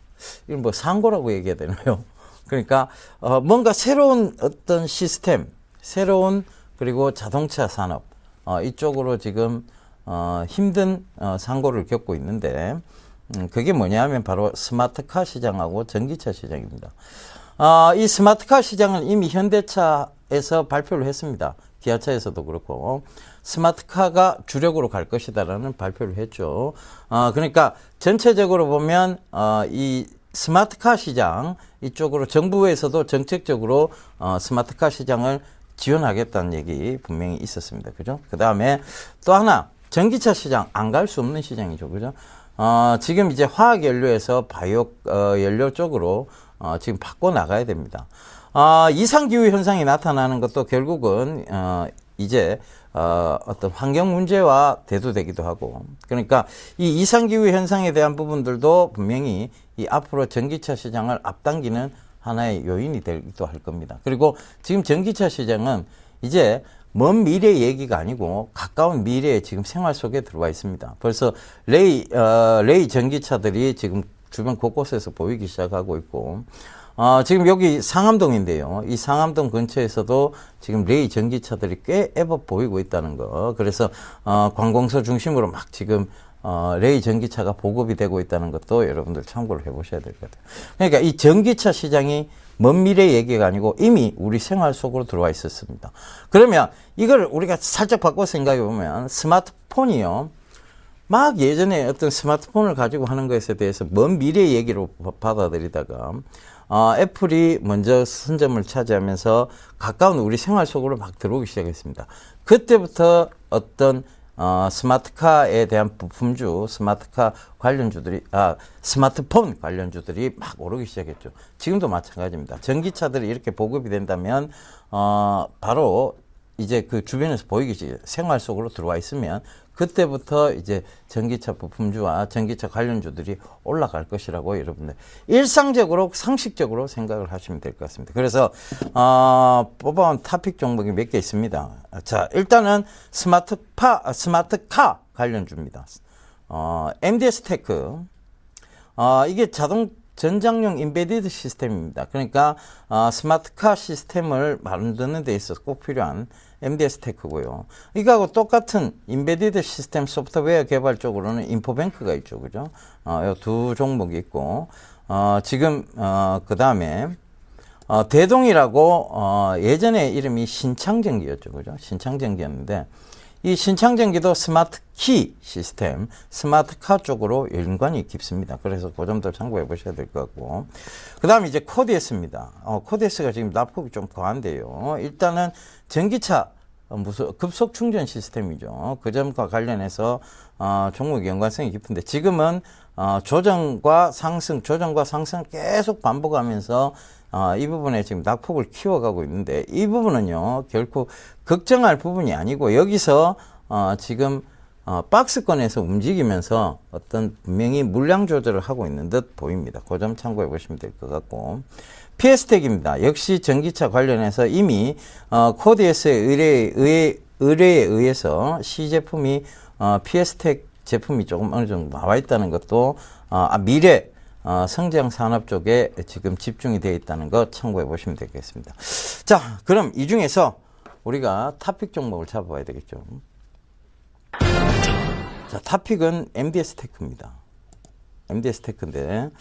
이건 뭐 상고라고 얘기해야 되나요? 그러니까 뭔가 새로운 어떤 시스템, 새로운 그리고 자동차 산업 이쪽으로 지금 힘든 상고를 겪고 있는데, 그게 뭐냐면 바로 스마트카 시장하고 전기차 시장입니다. 이 스마트카 시장은 이미 현대차에서 발표를 했습니다. 기아차에서도 그렇고 스마트카가 주력으로 갈 것이다라는 발표를 했죠. 그러니까 전체적으로 보면 이 스마트카 시장 이쪽으로 정부에서도 정책적으로 스마트카 시장을 지원하겠다는 얘기 분명히 있었습니다. 그죠? 그 다음에 또 하나 전기차 시장 안 갈 수 없는 시장이죠. 그죠? 지금 이제 화학 연료에서 바이오 연료 쪽으로 지금 바꿔 나가야 됩니다. 이상기후 현상이 나타나는 것도 결국은 이제 어떤 환경 문제와 대두되기도 하고, 그러니까 이 이상기후 현상에 대한 부분들도 분명히 이 앞으로 전기차 시장을 앞당기는 하나의 요인이 되기도 할 겁니다. 그리고 지금 전기차 시장은 이제 먼 미래 얘기가 아니고 가까운 미래에 지금 생활 속에 들어와 있습니다. 벌써 레이 전기차들이 지금 주변 곳곳에서 보이기 시작하고 있고, 지금 여기 상암동인데요. 이 상암동 근처에서도 지금 레이 전기차들이 꽤 애법 보이고 있다는 거. 그래서 관공서 중심으로 막 지금 레이 전기차가 보급이 되고 있다는 것도 여러분들 참고를 해보셔야 될 것 같아요. 그러니까 이 전기차 시장이 먼 미래 얘기가 아니고 이미 우리 생활 속으로 들어와 있었습니다. 그러면 이걸 우리가 살짝 바꿔 생각해 보면 스마트폰이요. 막 예전에 어떤 스마트폰을 가지고 하는 것에 대해서 먼 미래 얘기로 받아들이다가 애플이 먼저 선점을 차지하면서 가까운 우리 생활 속으로 막 들어오기 시작했습니다. 그때부터 어떤 스마트카에 대한 부품주, 스마트카 관련주들이, 스마트폰 관련주들이 막 오르기 시작했죠. 지금도 마찬가지입니다. 전기차들이 이렇게 보급이 된다면 바로 이제 그 주변에서 보이기 생활 속으로 들어와 있으면 그때부터 이제 전기차 부품주와 전기차 관련주들이 올라갈 것이라고 여러분들 일상적으로 상식적으로 생각을 하시면 될 것 같습니다. 그래서 뽑아온 토픽 종목이 몇 개 있습니다. 자, 일단은 스마트카 관련주입니다. MDS 테크. 이게 자동 전장용 인베디드 시스템입니다. 그러니까 스마트카 시스템을 만드는 데 있어서 꼭 필요한 MDS 테크고요. 이거하고 똑같은 인베디드 시스템 소프트웨어 개발 쪽으로는 인포뱅크가 있죠. 그죠? 이 두 종목이 있고, 지금, 그 다음에, 대동이라고, 예전에 이름이 신창전기였죠. 그죠? 신창전기였는데, 이 신창전기도 스마트 키 시스템, 스마트카 쪽으로 연관이 깊습니다. 그래서 그 점도 참고해 보셔야 될 것 같고. 그 다음에 이제 코디에스입니다. 코디에스가 지금 납품이 좀 과한데요. 일단은 전기차 급속 충전 시스템이죠. 그 점과 관련해서 종목의 연관성이 깊은데 지금은 조정과 상승 계속 반복하면서 이 부분에 지금 낙폭을 키워가고 있는데 이 부분은요 결코 걱정할 부분이 아니고 여기서 지금 박스권에서 움직이면서 어떤 분명히 물량 조절을 하고 있는 듯 보입니다. 그 점 참고해 보시면 될 것 같고. PS텍입니다. 역시 전기차 관련해서 이미 코디에스의 의뢰에 의해서 시제품이 PS텍 제품이 조금 어느 정도 나와 있다는 것도 미래 성장 산업 쪽에 지금 집중이 되어 있다는 것 참고해 보시면 되겠습니다. 자, 그럼 이 중에서 우리가 탑픽 종목을 잡아봐야 되겠죠. 자, 탑픽은 MDS 테크입니다. MDS 테크인데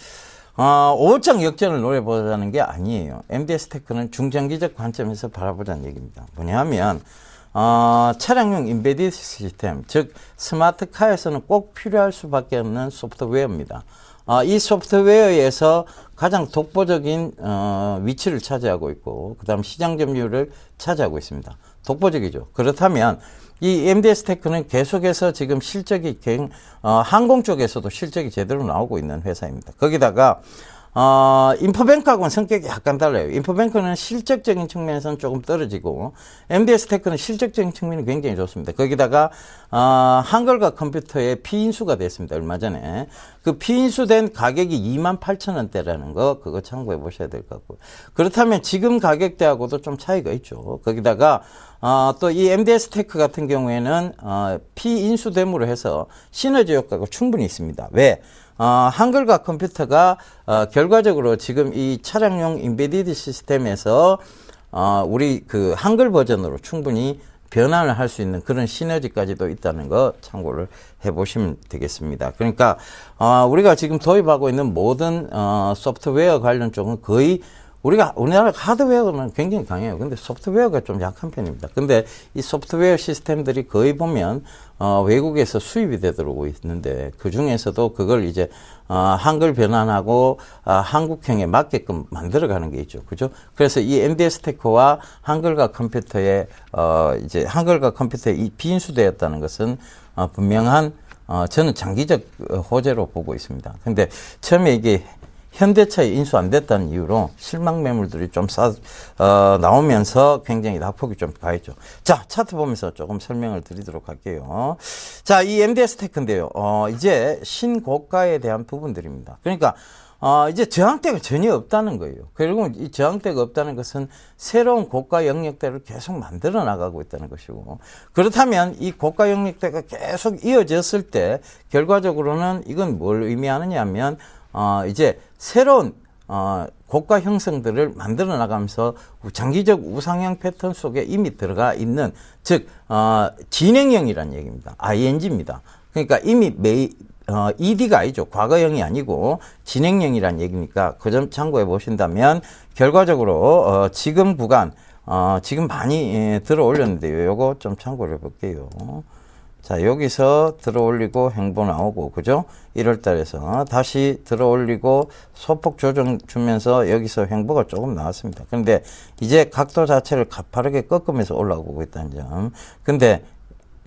5장 역전을 노려보자는 게 아니에요. MDS 테크는 중장기적 관점에서 바라보자는 얘기입니다. 뭐냐면 차량용 인베디드 시스템, 즉 스마트카에서는 꼭 필요할 수밖에 없는 소프트웨어입니다. 이 소프트웨어에서 가장 독보적인 위치를 차지하고 있고 그 다음 시장 점유율을 차지하고 있습니다. 독보적이죠. 그렇다면 이 MDS 테크는 계속해서 지금 실적이 항공 쪽에서도 실적이 제대로 나오고 있는 회사입니다. 거기다가 인포뱅크하고는 성격이 약간 달라요. 인포뱅크는 실적적인 측면에서는 조금 떨어지고 MDS 테크는 실적적인 측면이 굉장히 좋습니다. 거기다가 한글과 컴퓨터의 피인수가 됐습니다. 얼마 전에. 그 피인수된 가격이 28,000원대라는 거 그거 참고해 보셔야 될 것 같고요. 그렇다면 지금 가격대하고도 좀 차이가 있죠. 거기다가 또 이 MDS 테크 같은 경우에는 피인수됨으로 해서 시너지 효과가 충분히 있습니다. 왜? 한글과 컴퓨터가 결과적으로 지금 이 차량용 인베디드 시스템에서 우리 그 한글 버전으로 충분히 변환을 할 수 있는 그런 시너지까지도 있다는 거 참고를 해보시면 되겠습니다. 그러니까 우리가 지금 도입하고 있는 모든 소프트웨어 관련 쪽은 거의 우리나라 하드웨어는 굉장히 강해요. 근데 소프트웨어가 좀 약한 편입니다. 근데 이 소프트웨어 시스템들이 거의 보면 외국에서 수입이 되들어오고 있는데 그 중에서도 그걸 이제 한글 변환하고 한국형에 맞게끔 만들어가는 게 있죠. 그죠? 그래서 이 MDS 테크와 한글과 컴퓨터의 이제 한글과 컴퓨터에 이 비인수되었다는 것은 분명한 저는 장기적 호재로 보고 있습니다. 근데 처음에 이게 현대차에 인수 안 됐다는 이유로 실망 매물들이 좀 나오면서 굉장히 낙폭이 좀 가있죠. 자, 차트 보면서 조금 설명을 드리도록 할게요. 자, 이 MDS 테크인데요. 이제 신고가에 대한 부분들입니다. 그러니까 이제 저항대가 전혀 없다는 거예요. 그리고 이 저항대가 없다는 것은 새로운 고가 영역대를 계속 만들어 나가고 있다는 것이고, 그렇다면 이 고가 영역대가 계속 이어졌을 때 결과적으로는 이건 뭘 의미하느냐 하면 이제 새로운 고가 형성들을 만들어 나가면서 장기적 우상향 패턴 속에 이미 들어가 있는, 즉 진행형이라는 얘기입니다. ING입니다. 그러니까 이미 ED가 아니죠. 과거형이 아니고 진행형이라는 얘기니까 그 점 참고해 보신다면 결과적으로 지금 구간 지금 많이 들어 올렸는데요. 요거 좀 참고를 해 볼게요. 자, 여기서 들어 올리고 횡보 나오고, 그죠? 1월 달에서 다시 들어 올리고 소폭 조정 주면서 여기서 횡보가 조금 나왔습니다. 근데 이제 각도 자체를 가파르게 꺾으면서 올라오고 있다는 점. 근데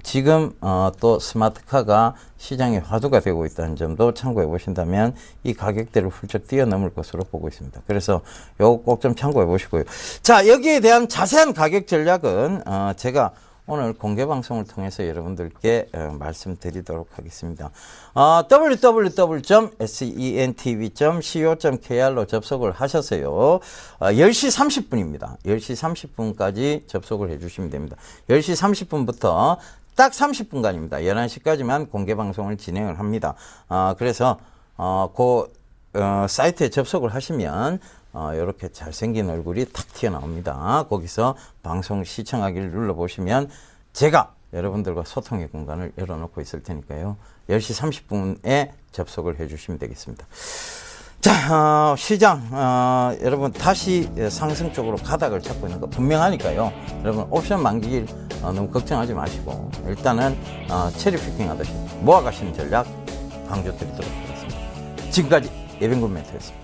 지금 또 스마트카가 시장의 화두가 되고 있다는 점도 참고해 보신다면 이 가격대를 훌쩍 뛰어넘을 것으로 보고 있습니다. 그래서 요거 꼭 좀 참고해 보시고요. 자, 여기에 대한 자세한 가격 전략은 제가 오늘 공개 방송을 통해서 여러분들께 말씀드리도록 하겠습니다. www.sentv.co.kr로 접속을 하셔서요. 10시 30분입니다. 10시 30분까지 접속을 해주시면 됩니다. 10시 30분부터 딱 30분간입니다. 11시까지만 공개 방송을 진행을 합니다. 그래서 사이트에 접속을 하시면 이렇게 잘생긴 얼굴이 탁 튀어나옵니다. 거기서 방송 시청하기를 눌러보시면 제가 여러분들과 소통의 공간을 열어놓고 있을 테니까요. 10시 30분에 접속을 해주시면 되겠습니다. 자, 시장 여러분 다시 상승 쪽으로 가닥을 잡고 있는 거 분명하니까요. 여러분 옵션 만기일 너무 걱정하지 마시고 일단은 체리 피킹 하듯이 모아가시는 전략 강조드리도록 하겠습니다. 지금까지 예병군 멘토였습니다.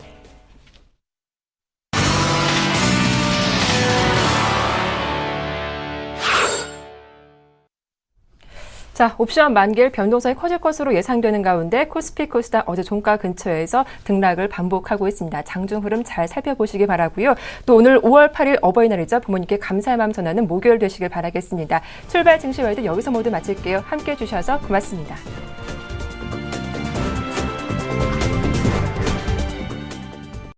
자, 옵션 만기일 변동성이 커질 것으로 예상되는 가운데 코스피 코스닥 어제 종가 근처에서 등락을 반복하고 있습니다. 장중 흐름 잘 살펴보시기 바라고요. 또 오늘 5월 8일 어버이날이죠. 부모님께 감사의 마음 전하는 목요일 되시길 바라겠습니다. 출발 증시월드 여기서 모두 마칠게요. 함께해 주셔서 고맙습니다.